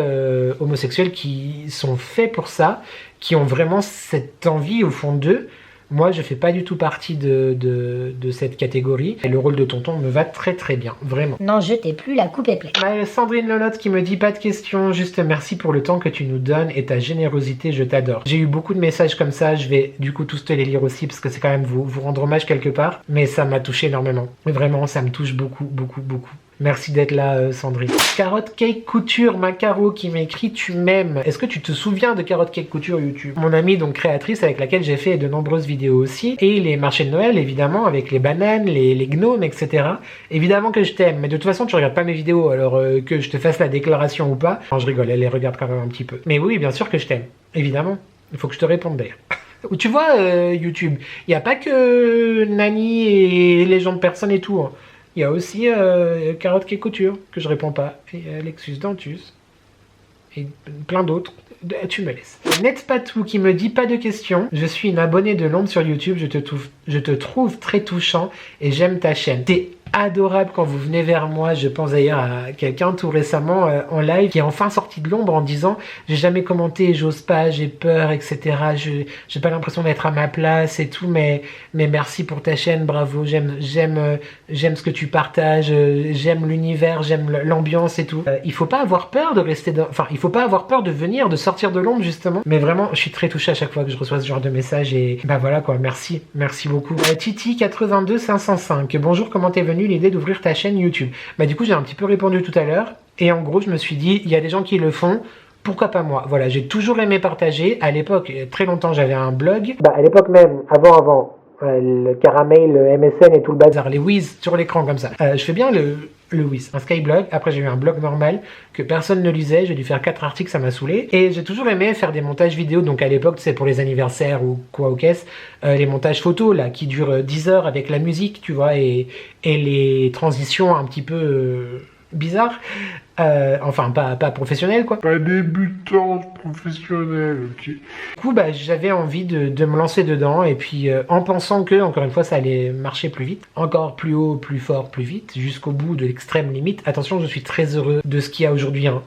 homosexuels qui sont faits pour ça, qui ont vraiment cette envie au fond d'eux. Moi, je fais pas du tout partie de cette catégorie. Et le rôle de tonton me va très très bien, vraiment.
Non, jetez plus, la coupe est pleine.
Sandrine Lolotte qui me dit pas de questions, juste merci pour le temps que tu nous donnes et ta générosité, je t'adore. J'ai eu beaucoup de messages comme ça, je vais du coup tous te les lire aussi parce que c'est quand même vous rendre hommage quelque part. Mais ça m'a touché énormément. Vraiment, ça me touche beaucoup, beaucoup, beaucoup. Merci d'être là, Sandrine. Carotte Cake Couture, ma Caro qui m'écrit tu m'aimes. Est-ce que tu te souviens de Carotte Cake Couture YouTube? Mon amie donc créatrice avec laquelle j'ai fait de nombreuses vidéos aussi. Et les marchés de Noël évidemment avec les bananes, les gnomes, etc. Évidemment que je t'aime, mais de toute façon tu regardes pas mes vidéos alors que je te fasse la déclaration ou pas. Non, je rigole, elle les regarde quand même un petit peu. Mais oui, bien sûr que je t'aime, évidemment. Il faut que je te réponde d'ailleurs. Tu vois, YouTube, il n'y a pas que Nani et les gens de personne et tout. Hein. Il y a aussi Carotte Cake Couture, que je réponds pas, et Lexus Dentus, et plein d'autres. Tu me laisses. Netpatou qui me dit pas de questions. Je suis une abonnée de l'ombre sur YouTube, je te trouve très touchant et j'aime ta chaîne. T'es adorable quand vous venez vers moi. Je pense d'ailleurs à quelqu'un tout récemment en live qui est enfin sorti de l'ombre en disant j'ai jamais commenté, j'ose pas, j'ai peur, etc. J'ai pas l'impression d'être à ma place et tout, mais merci pour ta chaîne, bravo, j'aime ce que tu partages, j'aime l'univers, j'aime l'ambiance et tout. Il faut pas avoir peur de rester dans... Enfin, il faut pas avoir peur de venir, de sortir de l'ombre justement. Mais vraiment, je suis très touché à chaque fois que je reçois ce genre de message et bah voilà quoi, merci beaucoup. Titi 82 505, bonjour, comment t'es venu l'idée d'ouvrir ta chaîne YouTube? Bah du coup j'ai un petit peu répondu tout à l'heure et en gros je me suis dit il y a des gens qui le font, pourquoi pas moi? Voilà, j'ai toujours aimé partager. À l'époque, très longtemps j'avais un blog. Bah à l'époque même, avant le caramel, le MSN et tout le bazar, les whiz sur l'écran comme ça. Je fais bien le whiz, un skyblog. Après j'ai eu un blog normal que personne ne lisait, j'ai dû faire 4 articles, ça m'a saoulé. Et j'ai toujours aimé faire des montages vidéo, donc à l'époque c'est pour les anniversaires ou quoi ou qu'est-ce, les montages photos là qui durent 10 heures avec la musique, tu vois, et les transitions un petit peu bizarres. Enfin pas professionnel quoi. Pas débutante professionnelle, ok. Du coup bah j'avais envie de me lancer dedans et puis en pensant que encore une fois ça allait marcher plus vite, encore plus haut, plus fort, plus vite, jusqu'au bout de l'extrême limite. Attention, je suis très heureux de ce qu'il y a aujourd'hui, hein,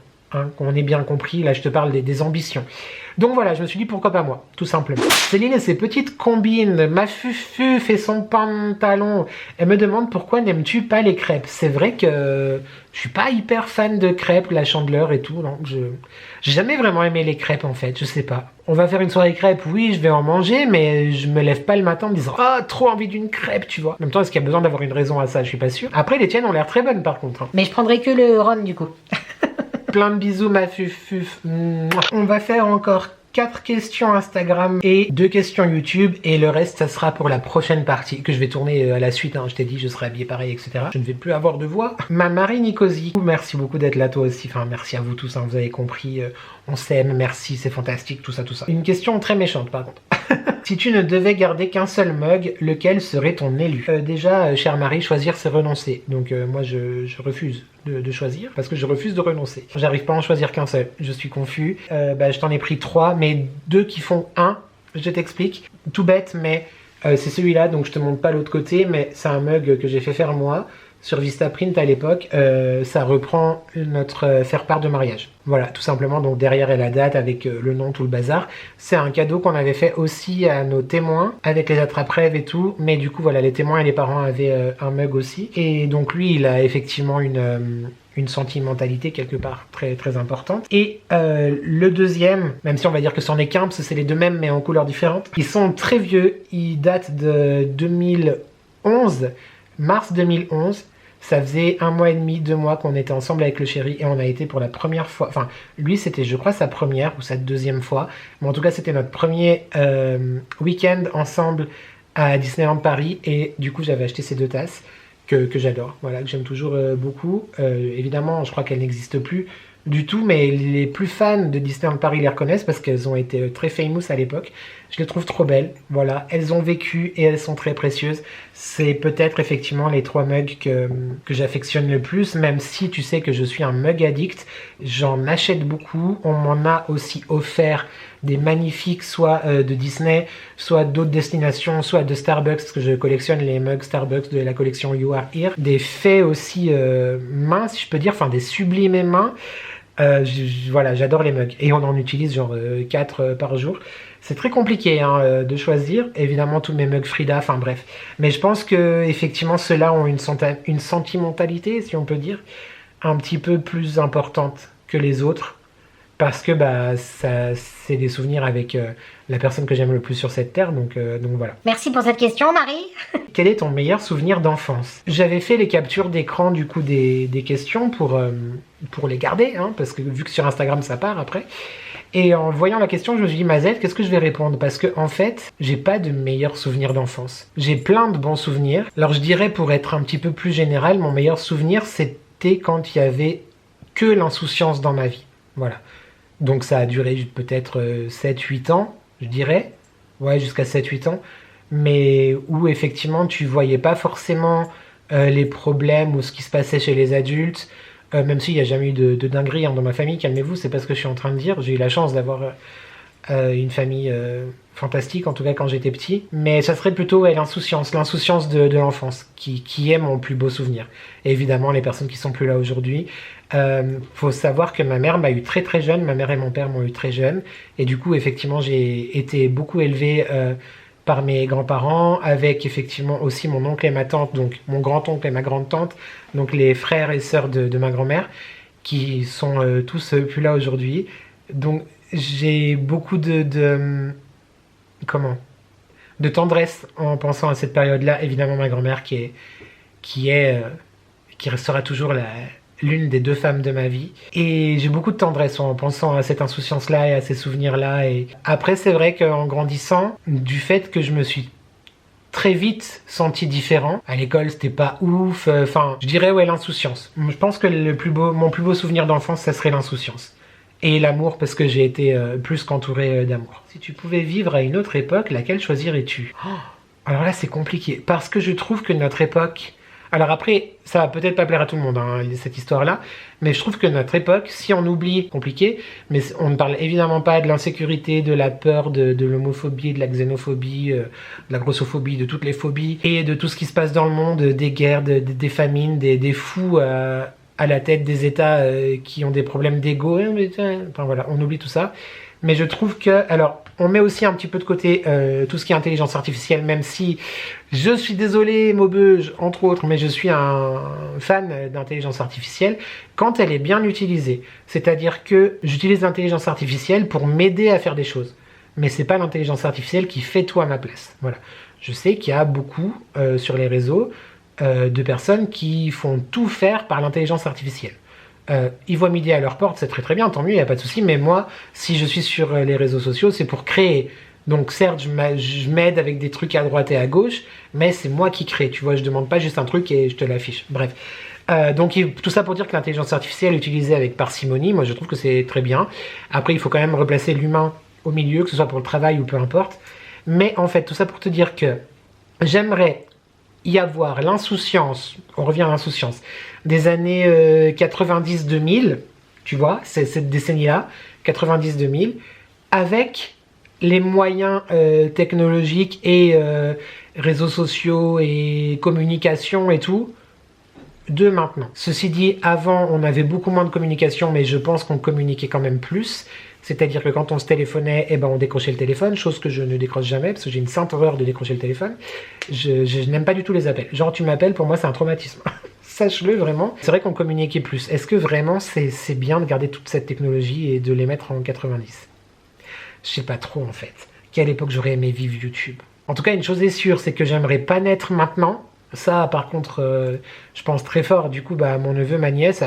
qu'on ait bien compris, là je te parle des ambitions. Donc voilà, je me suis dit pourquoi pas moi, tout simplement. Céline et ses petites combines, ma fufu fait son pantalon. Elle me demande pourquoi n'aimes-tu pas les crêpes. C'est vrai que je suis pas hyper fan de crêpes, la Chandeleur et tout. Non, j'ai jamais vraiment aimé les crêpes en fait, je sais pas. On va faire une soirée crêpes, oui, je vais en manger, mais je me lève pas le matin en me disant ah, trop envie d'une crêpe, tu vois. En même temps, est-ce qu'il y a besoin d'avoir une raison à ça? Je suis pas sûr. Après, les tiennes ont l'air très bonnes par contre. Hein.
Mais je prendrai que le rhum du coup.
Plein de bisous ma fufuf. On va faire encore 4 questions Instagram et 2 questions YouTube et le reste ça sera pour la prochaine partie que je vais tourner à la suite, hein. Je t'ai dit je serai habillé pareil, etc. Je ne vais plus avoir de voix. Ma Marie Nicosie, merci beaucoup d'être là toi aussi, enfin merci à vous tous, hein. Vous avez compris, on s'aime, merci, c'est fantastique, tout ça. Une question très méchante par contre. Si tu ne devais garder qu'un seul mug, lequel serait ton élu? Déjà, chère Marie, choisir c'est renoncer. Donc moi je refuse de choisir parce que je refuse de renoncer. J'arrive pas à en choisir qu'un seul, je suis confus. Je t'en ai pris 3, mais 2 qui font 1, je t'explique. Tout bête, mais c'est celui-là, donc je te montre pas l'autre côté, mais c'est un mug que j'ai fait faire moi sur Vistaprint à l'époque. Ça reprend notre faire-part de mariage. Voilà, tout simplement, donc derrière est la date avec le nom, tout le bazar. C'est un cadeau qu'on avait fait aussi à nos témoins, avec les attrape-rêves et tout, mais du coup voilà, les témoins et les parents avaient un mug aussi. Et donc lui, il a effectivement une sentimentalité quelque part très très importante. Et le deuxième, même si on va dire que c'en est qu'un, parce que c'est les deux mêmes mais en couleurs différentes, ils sont très vieux, ils datent de 2011, mars 2011. Ça faisait 1 mois et demi, 2 mois qu'on était ensemble avec le chéri et on a été pour la première fois, enfin lui c'était je crois sa première ou sa deuxième fois, mais en tout cas c'était notre premier week-end ensemble à Disneyland Paris et du coup j'avais acheté ces 2 tasses que j'adore, voilà, que j'aime toujours beaucoup. Évidemment je crois qu'elles n'existent plus du tout, mais les plus fans de Disneyland Paris les reconnaissent parce qu'elles ont été très famous à l'époque. Je les trouve trop belles, voilà, elles ont vécu et elles sont très précieuses. c'est peut-être effectivement les 3 mugs que j'affectionne le plus, même si tu sais que je suis un mug addict. J'en achète beaucoup, on m'en a aussi offert des magnifiques, soit de Disney, soit d'autres destinations, soit de Starbucks, parce que je collectionne les mugs Starbucks de la collection You Are Here. Des faits aussi mains, si je peux dire, enfin des sublimés mains. Voilà, j'adore les mugs. Et on en utilise genre 4 par jour. C'est très compliqué hein, de choisir. Évidemment, tous mes mugs Frida, enfin bref. Mais je pense que effectivement, ceux-là ont une sentimentalité, si on peut dire, un petit peu plus importante que les autres. Parce que bah, c'est des souvenirs avec la personne que j'aime le plus sur cette terre. Donc voilà.
Merci pour cette question, Marie.
Quel est ton meilleur souvenir d'enfance? J'avais fait les captures d'écran du coup des questions pour les garder, hein, parce que vu que sur Instagram ça part après. Et en voyant la question, je me suis dit, Mazette, qu'est-ce que je vais répondre? Parce que en fait, j'ai pas de meilleur souvenir d'enfance. J'ai plein de bons souvenirs. Alors je dirais, pour être un petit peu plus général, mon meilleur souvenir, c'était quand il y avait que l'insouciance dans ma vie. Voilà. Donc ça a duré peut-être 7-8 ans, je dirais. Ouais, jusqu'à 7-8 ans. Mais où effectivement, tu voyais pas forcément les problèmes ou ce qui se passait chez les adultes. Même s'il n'y a jamais eu de dinguerie hein, dans ma famille, calmez-vous, c'est pas ce que je suis en train de dire. J'ai eu la chance d'avoir une famille fantastique, en tout cas quand j'étais petit. Mais ça serait plutôt l'insouciance de l'enfance, qui est mon plus beau souvenir. Et évidemment, les personnes qui sont plus là aujourd'hui. Faut savoir que ma mère m'a eu très très jeune, ma mère et mon père m'ont eu très jeune. Et du coup, effectivement, j'ai été beaucoup élevée par mes grands-parents, avec effectivement aussi mon oncle et ma tante, donc mon grand-oncle et ma grande-tante, donc les frères et sœurs de ma grand-mère, qui sont tous plus là aujourd'hui. Donc j'ai beaucoup de tendresse en pensant à cette période-là. Évidemment ma grand-mère qui restera toujours l'une des 2 femmes de ma vie. Et j'ai beaucoup de tendresse en pensant à cette insouciance-là et à ces souvenirs-là. Et après, c'est vrai qu'en grandissant, du fait que je me suis très vite senti différent, à l'école, c'était pas ouf. Enfin, je dirais, ouais, l'insouciance. Je pense que mon plus beau souvenir d'enfance, ça serait l'insouciance. Et l'amour, parce que j'ai été plus qu'entouré d'amour. Si tu pouvais vivre à une autre époque, laquelle choisirais-tu? Alors là, c'est compliqué. Parce que je trouve que notre époque... Alors après, ça va peut-être pas plaire à tout le monde, hein, cette histoire-là, mais je trouve que notre époque, si on oublie, compliqué, mais on ne parle évidemment pas de l'insécurité, de la peur, de l'homophobie, de la xénophobie, de la grossophobie, de toutes les phobies, et de tout ce qui se passe dans le monde, des guerres, des famines, des fous à la tête des États qui ont des problèmes d'ego, enfin voilà, on oublie tout ça. Mais je trouve que, alors, on met aussi un petit peu de côté tout ce qui est intelligence artificielle, même si je suis désolé, Maubeuge, entre autres, mais je suis un fan d'intelligence artificielle quand elle est bien utilisée. C'est-à-dire que j'utilise l'intelligence artificielle pour m'aider à faire des choses. Mais c'est pas l'intelligence artificielle qui fait tout à ma place. Voilà. Je sais qu'il y a beaucoup sur les réseaux de personnes qui font tout faire par l'intelligence artificielle. Ils voient midi à leur porte, c'est très très bien, tant mieux, il n'y a pas de souci, mais moi, si je suis sur les réseaux sociaux, c'est pour créer. Donc certes, je m'aide avec des trucs à droite et à gauche, mais c'est moi qui crée, tu vois, je demande pas juste un truc et je te l'affiche. Bref. Donc tout ça pour dire que l'intelligence artificielle utilisée avec parcimonie, moi je trouve que c'est très bien. Après, il faut quand même replacer l'humain au milieu, que ce soit pour le travail ou peu importe. Mais en fait, tout ça pour te dire que j'aimerais y avoir l'insouciance, on revient à l'insouciance, des années 90-2000, tu vois, c'est cette décennie-là, 90-2000, avec les moyens technologiques et réseaux sociaux et communication et tout, de maintenant. Ceci dit, avant, on avait beaucoup moins de communication, mais je pense qu'on communiquait quand même plus. C'est-à-dire que quand on se téléphonait, eh ben on décrochait le téléphone, chose que je ne décroche jamais, parce que j'ai une sainte horreur de décrocher le téléphone. Je n'aime pas du tout les appels. Genre, tu m'appelles, pour moi, c'est un traumatisme. Sache-le, vraiment. C'est vrai qu'on communiquait plus. Est-ce que vraiment, c'est bien de garder toute cette technologie et de les mettre en 90? Je sais pas trop, en fait. Quelle époque j'aurais aimé vivre YouTube? En tout cas, une chose est sûre, c'est que j'aimerais pas naître maintenant. Ça, par contre, je pense très fort. Du coup, bah, mon neveu, ma nièce,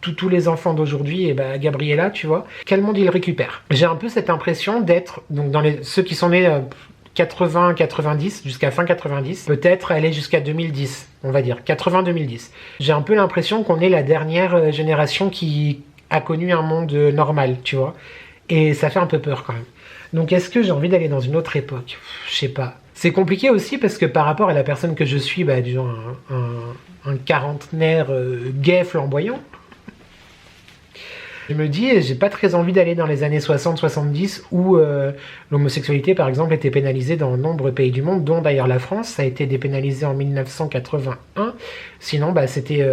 tous les enfants d'aujourd'hui, et bah, Gabriella, tu vois, quel monde ils récupèrent. J'ai un peu cette impression d'être, donc dans ceux qui sont nés 80-90, jusqu'à fin 90, peut-être aller jusqu'à 2010, on va dire, 80-2010. J'ai un peu l'impression qu'on est la dernière génération qui a connu un monde normal, tu vois. Et ça fait un peu peur quand même. Donc est-ce que j'ai envie d'aller dans une autre époque? Je sais pas. C'est compliqué aussi parce que par rapport à la personne que je suis, bah, disons un quarantenaire gay flamboyant, je me dis, j'ai pas très envie d'aller dans les années 60-70 où l'homosexualité, par exemple, était pénalisée dans de nombreux pays du monde, dont d'ailleurs la France. Ça a été dépénalisé en 1981. Sinon, bah, c'était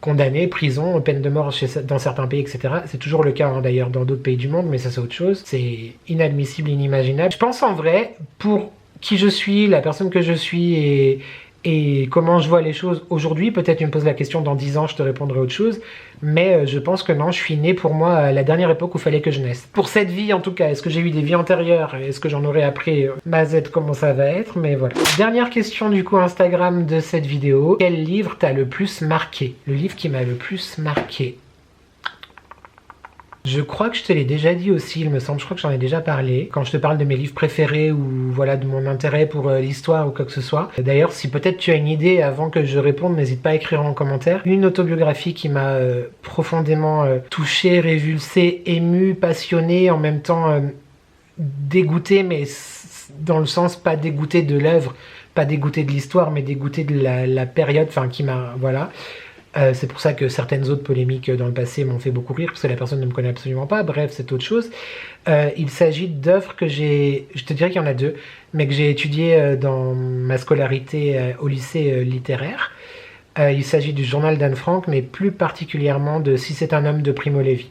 condamné, prison, peine de mort dans certains pays, etc. C'est toujours le cas, hein, d'ailleurs, dans d'autres pays du monde, mais ça, c'est autre chose. C'est inadmissible, inimaginable. Je pense en vrai, pour qui je suis, la personne que je suis et comment je vois les choses aujourd'hui, peut-être tu me poses la question dans 10 ans, je te répondrai autre chose, mais je pense que non, je suis né pour moi à la dernière époque où il fallait que je naisse. Pour cette vie en tout cas, est-ce que j'ai eu des vies antérieures, est-ce que j'en aurai après, ma Z comment ça va être, mais voilà. Dernière question du coup Instagram de cette vidéo, quel livre t'a le plus marqué? Le livre qui m'a le plus marqué. Je crois que je te l'ai déjà dit aussi, il me semble, je crois que j'en ai déjà parlé, quand je te parle de mes livres préférés ou voilà de mon intérêt pour l'histoire ou quoi que ce soit. D'ailleurs, si peut-être tu as une idée avant que je réponde, n'hésite pas à écrire en commentaire. Une autobiographie qui m'a profondément touché, révulsé, ému, passionné, en même temps dégoûté, mais dans le sens pas dégoûté de l'œuvre, pas dégoûté de l'histoire, mais dégoûté de la période, enfin qui m'a... voilà. C'est pour ça que certaines autres polémiques dans le passé m'ont fait beaucoup rire, parce que la personne ne me connaît absolument pas, bref, c'est autre chose. Il s'agit d'œuvres que j'ai, je te dirais qu'il y en a deux, mais que j'ai étudiées dans ma scolarité au lycée littéraire. Il s'agit du journal d'Anne Frank, mais plus particulièrement de Si c'est un homme de Primo Levi.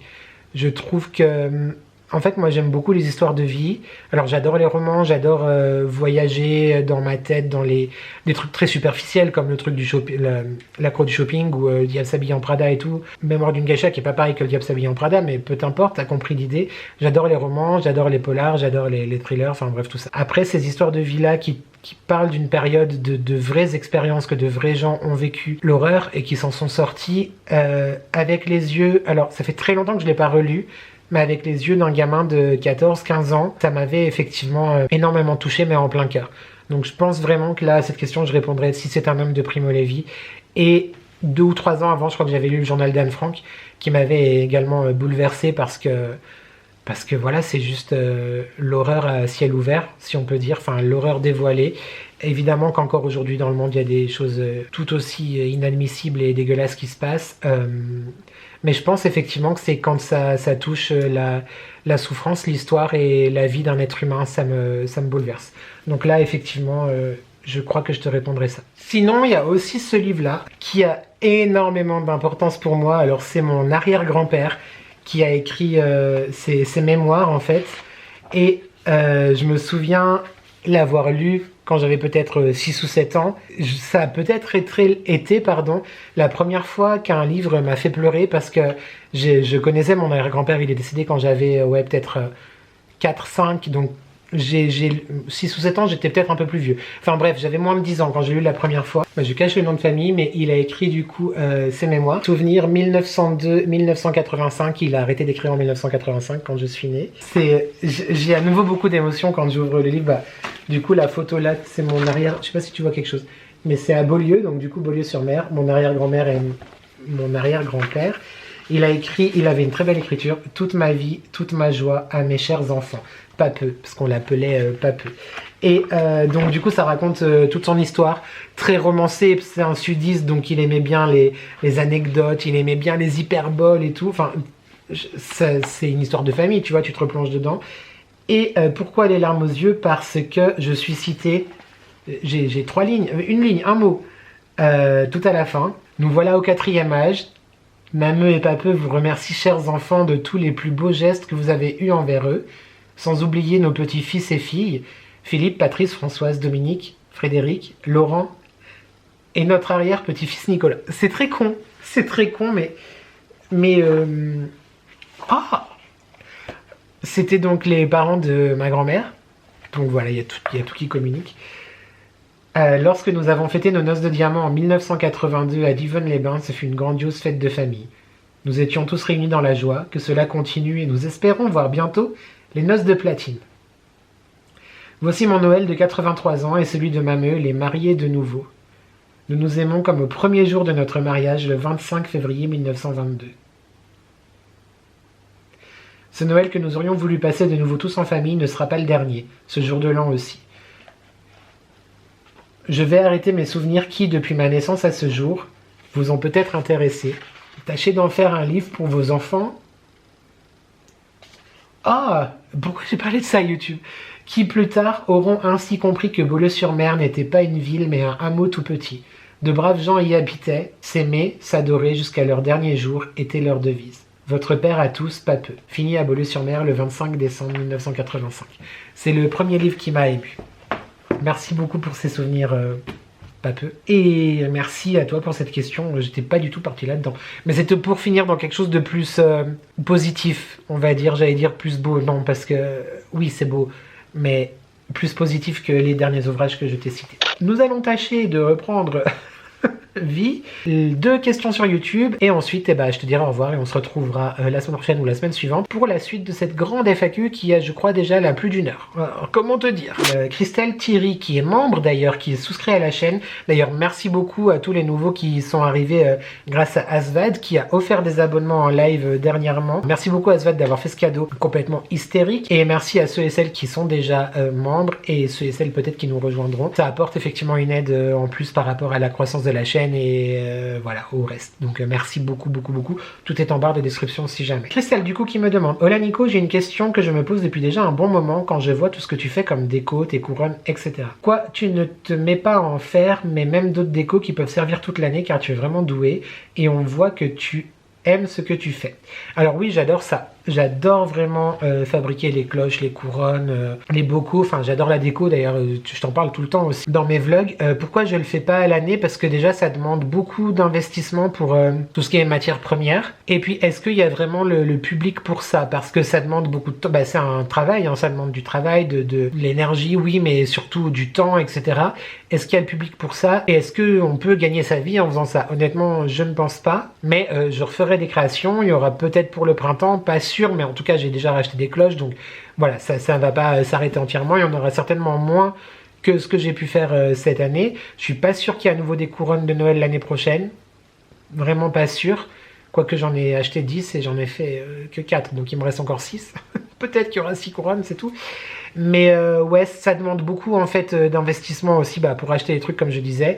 Je trouve que... En fait, moi, j'aime beaucoup les histoires de vie. Alors, j'adore les romans, j'adore voyager dans ma tête dans des trucs très superficiels, comme le truc du shopping, l'accro du shopping, ou le diable s'habille en Prada et tout. Mémoire d'une geisha, qui est pas pareil que le diable s'habille en Prada, mais peu importe, t'as compris l'idée. J'adore les romans, j'adore les polars, j'adore les thrillers, enfin bref, tout ça. Après, ces histoires de vie-là qui parlent d'une période de vraies expériences que de vrais gens ont vécu l'horreur et qui s'en sont sortis avec les yeux... Alors, ça fait très longtemps que je l'ai pas relu, mais avec les yeux d'un gamin de 14-15 ans, ça m'avait effectivement énormément touché, mais en plein cœur. Donc je pense vraiment que là, à cette question, je répondrais Si c'est un homme de Primo Levi. Et 2 ou 3 ans avant, je crois que j'avais lu le journal d'Anne Frank, qui m'avait également bouleversé parce que voilà, c'est juste l'horreur à ciel ouvert, si on peut dire, enfin l'horreur dévoilée. Évidemment qu'encore aujourd'hui dans le monde, il y a des choses tout aussi inadmissibles et dégueulasses qui se passent. Mais je pense effectivement que c'est quand ça touche la souffrance, l'histoire et la vie d'un être humain, ça me bouleverse. Donc là, effectivement, je crois que je te répondrai ça. Sinon, il y a aussi ce livre-là qui a énormément d'importance pour moi. Alors, c'est mon arrière-grand-père qui a écrit ses mémoires, en fait. Et je me souviens l'avoir lu quand j'avais peut-être 6 ou 7 ans. Ça a peut-être été la première fois qu'un livre m'a fait pleurer parce que je connaissais mon arrière-grand-père, il est décédé quand j'avais peut-être 4-5, donc j'ai 6 ou 7 ans, j'étais peut-être un peu plus vieux. Enfin bref, j'avais moins de 10 ans quand j'ai lu la première fois. Je cache le nom de famille, mais il a écrit du coup ses mémoires. Souvenir 1902-1985, il a arrêté d'écrire en 1985 quand je suis né. J'ai à nouveau beaucoup d'émotions quand j'ouvre le livre. Du coup, la photo là, c'est mon arrière... Je sais pas si tu vois quelque chose, mais c'est à Beaulieu, donc du coup Beaulieu-sur-Mer. Mon arrière-grand-mère et mon arrière-grand-père. Il avait une très belle écriture. Toute ma vie, toute ma joie à mes chers enfants. Papeux, parce qu'on l'appelait Papeux. Et donc du coup ça raconte toute son histoire, très romancée, c'est un sudiste, donc il aimait bien les anecdotes, il aimait bien les hyperboles et tout, enfin c'est une histoire de famille, tu vois, tu te replonges dedans. Et pourquoi les larmes aux yeux? Parce que je suis cité, j'ai 3 lignes, une ligne, un mot, tout à la fin. Nous voilà au 4e âge. Mameux et Papeux vous remercient, chers enfants, de tous les plus beaux gestes que vous avez eus envers eux, sans oublier nos petits-fils et filles, Philippe, Patrice, Françoise, Dominique, Frédéric, Laurent et notre arrière-petit-fils Nicolas. C'est très con, mais c'était donc les parents de ma grand-mère, donc voilà, il y a tout qui communique. Lorsque nous avons fêté nos noces de diamant en 1982 à Divonne-les-Bains, ce fut une grandiose fête de famille. Nous étions tous réunis dans la joie, que cela continue et nous espérons voir bientôt les noces de platine. Voici mon Noël de 83 ans et celui de Mameux, les mariés de nouveau. Nous nous aimons comme au premier jour de notre mariage, le 25 février 1922. Ce Noël que nous aurions voulu passer de nouveau tous en famille ne sera pas le dernier, ce jour de l'an aussi. Je vais arrêter mes souvenirs qui, depuis ma naissance à ce jour, vous ont peut-être intéressé. Tâchez d'en faire un livre pour vos enfants. Ah, pourquoi j'ai parlé de ça YouTube? Qui plus tard auront ainsi compris que Beaulieu-sur-Mer n'était pas une ville mais un hameau tout petit. De braves gens y habitaient, s'aimaient, s'adoraient jusqu'à leur dernier jour, était leur devise. Votre père à tous, pas peu. Fini à Beaulieu-sur-Mer le 25 décembre 1985. C'est le premier livre qui m'a ému. Merci beaucoup pour ces souvenirs, pas peu. Et merci à toi pour cette question. J'étais pas du tout parti là-dedans. Mais c'était pour finir dans quelque chose de plus positif, on va dire. J'allais dire plus beau. Non, parce que oui, c'est beau. Mais plus positif que les derniers ouvrages que je t'ai cités. Nous allons tâcher de reprendre vie, 2 questions sur YouTube, et ensuite je te dirai au revoir et on se retrouvera la semaine prochaine ou la semaine suivante pour la suite de cette grande FAQ qui a, je crois, déjà la plus d'1 heure. Alors, comment te dire, Christelle Thierry, qui est membre d'ailleurs, qui est souscrit à la chaîne, d'ailleurs merci beaucoup à tous les nouveaux qui sont arrivés grâce à Asvad qui a offert des abonnements en live dernièrement. Merci beaucoup Asvad d'avoir fait ce cadeau complètement hystérique, et merci à ceux et celles qui sont déjà membres et ceux et celles peut-être qui nous rejoindront. Ça apporte effectivement une aide en plus par rapport à la croissance de la chaîne et voilà, au reste. Donc merci beaucoup. Tout est en barre de description si jamais. Christelle du coup qui me demande: Hola Nico, j'ai une question que je me pose depuis déjà un bon moment quand je vois tout ce que tu fais comme déco, tes couronnes, etc. Quoi, tu ne te mets pas en faire, mais même d'autres décos qui peuvent servir toute l'année car tu es vraiment doué et on voit que tu aimes ce que tu fais. Alors oui, j'adore ça. J'adore vraiment fabriquer les cloches, les couronnes, les bocaux. Enfin, j'adore la déco d'ailleurs. Je t'en parle tout le temps aussi dans mes vlogs. Pourquoi je le fais pas à l'année? Parce que déjà, ça demande beaucoup d'investissement pour tout ce qui est matière première. Et puis, est-ce qu'il y a vraiment le public pour ça? Parce que ça demande beaucoup de temps. Bah, c'est un travail, hein, ça demande du travail, de l'énergie, oui, mais surtout du temps, etc. Est-ce qu'il y a le public pour ça? Et est-ce qu'on peut gagner sa vie en faisant ça? Honnêtement, je ne pense pas. Mais je referai des créations. Il y aura peut-être pour le printemps, pas sûr, mais en tout cas j'ai déjà racheté des cloches, donc voilà, ça ne va pas s'arrêter entièrement. Il y en aura certainement moins que ce que j'ai pu faire cette année. Je suis pas sûr qu'il y ait à nouveau des couronnes de Noël l'année prochaine, vraiment pas sûr, quoique j'en ai acheté 10 et j'en ai fait que 4, donc il me reste encore 6. Peut-être qu'il y aura 6 couronnes, c'est tout. Mais ouais, ça demande beaucoup en fait d'investissement aussi pour acheter les trucs comme je disais.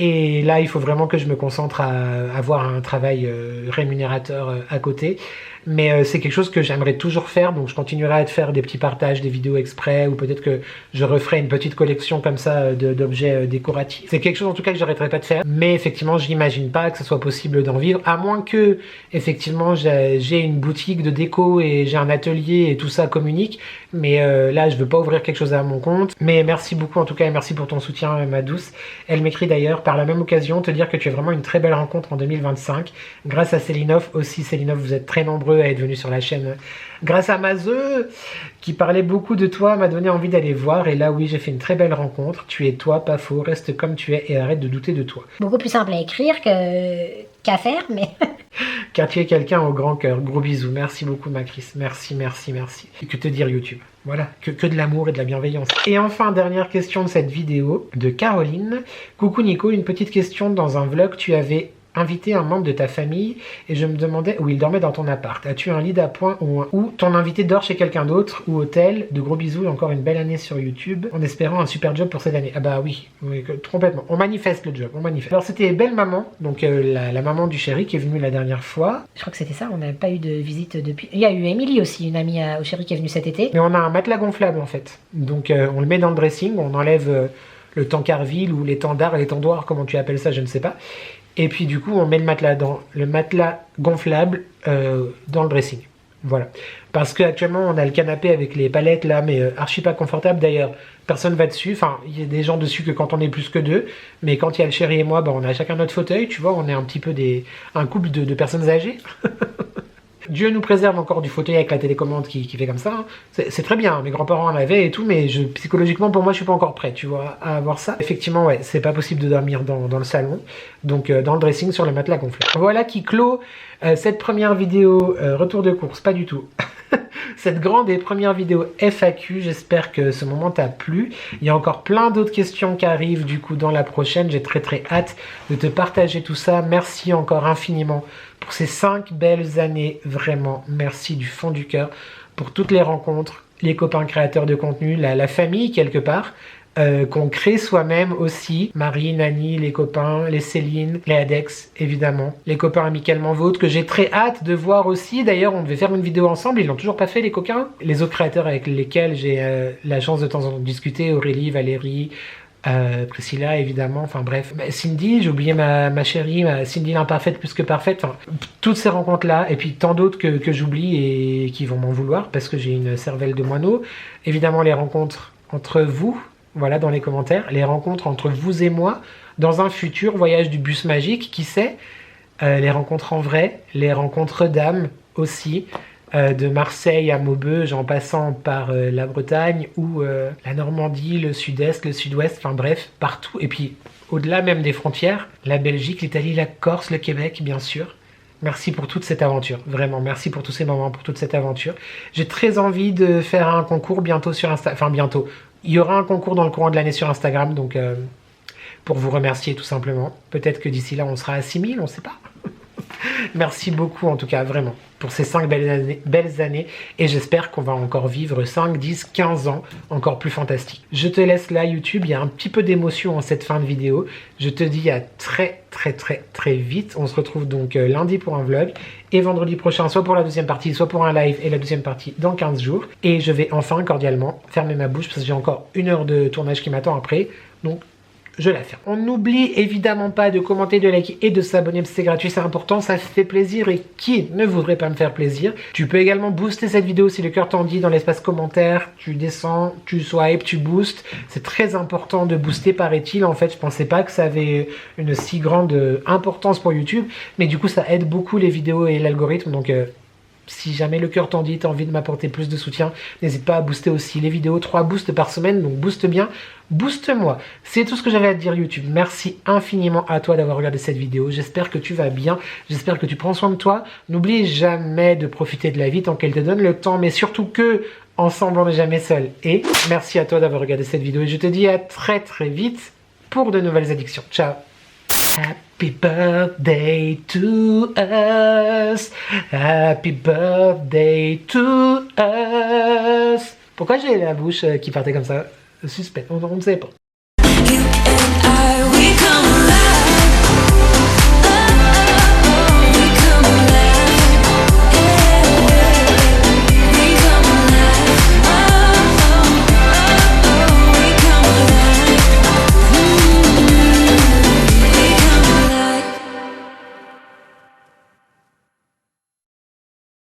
Et là, il faut vraiment que je me concentre à avoir un travail rémunérateur à côté. Mais c'est quelque chose que j'aimerais toujours faire, donc je continuerai à te faire des petits partages, des vidéos exprès, ou peut-être que je referai une petite collection comme ça d'objets décoratifs. C'est quelque chose en tout cas que j'arrêterai pas de faire, mais effectivement je n'imagine pas que ce soit possible d'en vivre, à moins que effectivement j'ai une boutique de déco et j'ai un atelier et tout ça communique, mais là je veux pas ouvrir quelque chose à mon compte. Mais merci beaucoup en tout cas et merci pour ton soutien ma douce. Elle m'écrit d'ailleurs par la même occasion te dire que tu es vraiment une très belle rencontre en 2025, grâce à Célinov aussi. Célinov, vous êtes très nombreux à être venus sur la chaîne grâce à Mazeux qui parlait beaucoup de toi, m'a donné envie d'aller voir, et là oui j'ai fait une très belle rencontre. Tu es toi, pas faux, reste comme tu es et arrête de douter de toi.
Beaucoup plus simple à écrire qu'à faire, mais...
Car tu es quelqu'un au grand cœur. Gros bisous, merci beaucoup ma Chris, merci. Et que te dire YouTube, voilà, que de l'amour et de la bienveillance. Et enfin, dernière question de cette vidéo, de Caroline. Coucou Nico, une petite question. Dans un vlog, tu avais invité un membre de ta famille et je me demandais où il dormait dans ton appart. As-tu un lit d'appoint ou ton invité dort chez quelqu'un d'autre ou hôtel? De gros bisous et encore une belle année sur YouTube en espérant un super job pour cette année. Ah bah oui, complètement. On manifeste le job, on manifeste. Alors c'était Belle Maman, donc la maman du chéri qui est venue la dernière fois.
Je crois que c'était ça, on n'a pas eu de visite depuis... Il y a eu Émilie aussi, une amie au chéri qui est venue cet été.
Mais on a un matelas gonflable en fait. Donc on le met dans le dressing, on enlève le tankerville ou l'étendard, l'étendoir, comment tu appelles ça, je ne sais pas. Et puis du coup, on met le matelas gonflable dans le dressing. Voilà. Parce qu'actuellement, on a le canapé avec les palettes là, mais archi pas confortable. D'ailleurs, personne va dessus. Enfin, il y a des gens dessus que quand on est plus que 2. Mais quand il y a le chéri et moi, on a chacun notre fauteuil. Tu vois, on est un petit peu un couple de personnes âgées. Dieu nous préserve encore du fauteuil avec la télécommande qui fait comme ça. Hein. C'est très bien, mes grands-parents en avaient et tout, mais psychologiquement, pour moi, je suis pas encore prêt, tu vois, à avoir ça. Effectivement, ouais, c'est pas possible de dormir dans le salon, donc dans le dressing sur le matelas gonflable. Voilà qui clôt cette première vidéo retour de course, pas du tout. Cette grande et première vidéo FAQ, j'espère que ce moment t'a plu. Il y a encore plein d'autres questions qui arrivent du coup dans la prochaine. J'ai très hâte de te partager tout ça. Merci encore infiniment pour ces 5 belles années. Vraiment, merci du fond du cœur pour toutes les rencontres, les copains créateurs de contenu, la famille quelque part. qu'on crée soi-même aussi. Marie, Nani, les copains, les Céline, les Adex, évidemment. Les copains amicalement vôtres, que j'ai très hâte de voir aussi. D'ailleurs, on devait faire une vidéo ensemble, ils l'ont toujours pas fait, les coquins. Les autres créateurs avec lesquels j'ai la chance de temps en temps de discuter, Aurélie, Valérie, Priscilla évidemment, enfin bref. Cindy, j'ai oublié ma chérie, Cindy l'imparfaite plus que parfaite, enfin toutes ces rencontres là, et puis tant d'autres que j'oublie et qui vont m'en vouloir parce que j'ai une cervelle de moineau. Évidemment les rencontres entre vous, voilà dans les commentaires, les rencontres entre vous et moi, dans un futur voyage du bus magique, qui sait, les rencontres en vrai, les rencontres d'âme aussi, de Marseille à Maubeuge en passant par la Bretagne ou la Normandie, le sud-est, le sud-ouest, enfin bref, partout. Et puis au-delà même des frontières, la Belgique, l'Italie, la Corse, le Québec, bien sûr. Merci pour toute cette aventure, vraiment, merci pour tous ces moments, pour toute cette aventure. J'ai très envie de faire un concours bientôt sur Instagram, enfin bientôt. Il y aura un concours dans le courant de l'année sur Instagram, donc pour vous remercier tout simplement. Peut-être que d'ici là on sera à 6000, on ne sait pas. Merci beaucoup en tout cas, vraiment, pour ces 5 belles années et j'espère qu'on va encore vivre 5, 10, 15 ans encore plus fantastiques. Je te laisse là YouTube, il y a un petit peu d'émotion en cette fin de vidéo. Je te dis à très vite. On se retrouve donc lundi pour un vlog et vendredi prochain soit pour la deuxième partie, soit pour un live et la deuxième partie dans 15 jours. Et je vais enfin cordialement fermer ma bouche parce que j'ai encore 1 heure de tournage qui m'attend après. Donc je la ferme. On n'oublie évidemment pas de commenter, de liker et de s'abonner parce que c'est gratuit, c'est important, ça fait plaisir et qui ne voudrait pas me faire plaisir. Tu peux également booster cette vidéo si le cœur t'en dit dans l'espace commentaire, tu descends, tu swipes, tu boostes. C'est très important de booster paraît-il. En fait, je pensais pas que ça avait une si grande importance pour YouTube, mais du coup ça aide beaucoup les vidéos et l'algorithme, donc si jamais le cœur t'en dit, t'as envie de m'apporter plus de soutien, n'hésite pas à booster aussi les vidéos, 3 boosts par semaine, donc booste bien, booste-moi. C'est tout ce que j'avais à te dire YouTube. Merci infiniment à toi d'avoir regardé cette vidéo, j'espère que tu vas bien, j'espère que tu prends soin de toi. N'oublie jamais de profiter de la vie tant qu'elle te donne le temps, mais surtout que ensemble on n'est jamais seul. Et merci à toi d'avoir regardé cette vidéo et je te dis à très vite pour de nouvelles addictions. Ciao. Happy birthday to us. Happy birthday to us. Pourquoi j'ai la bouche qui partait comme ça? Suspect, on ne sait pas.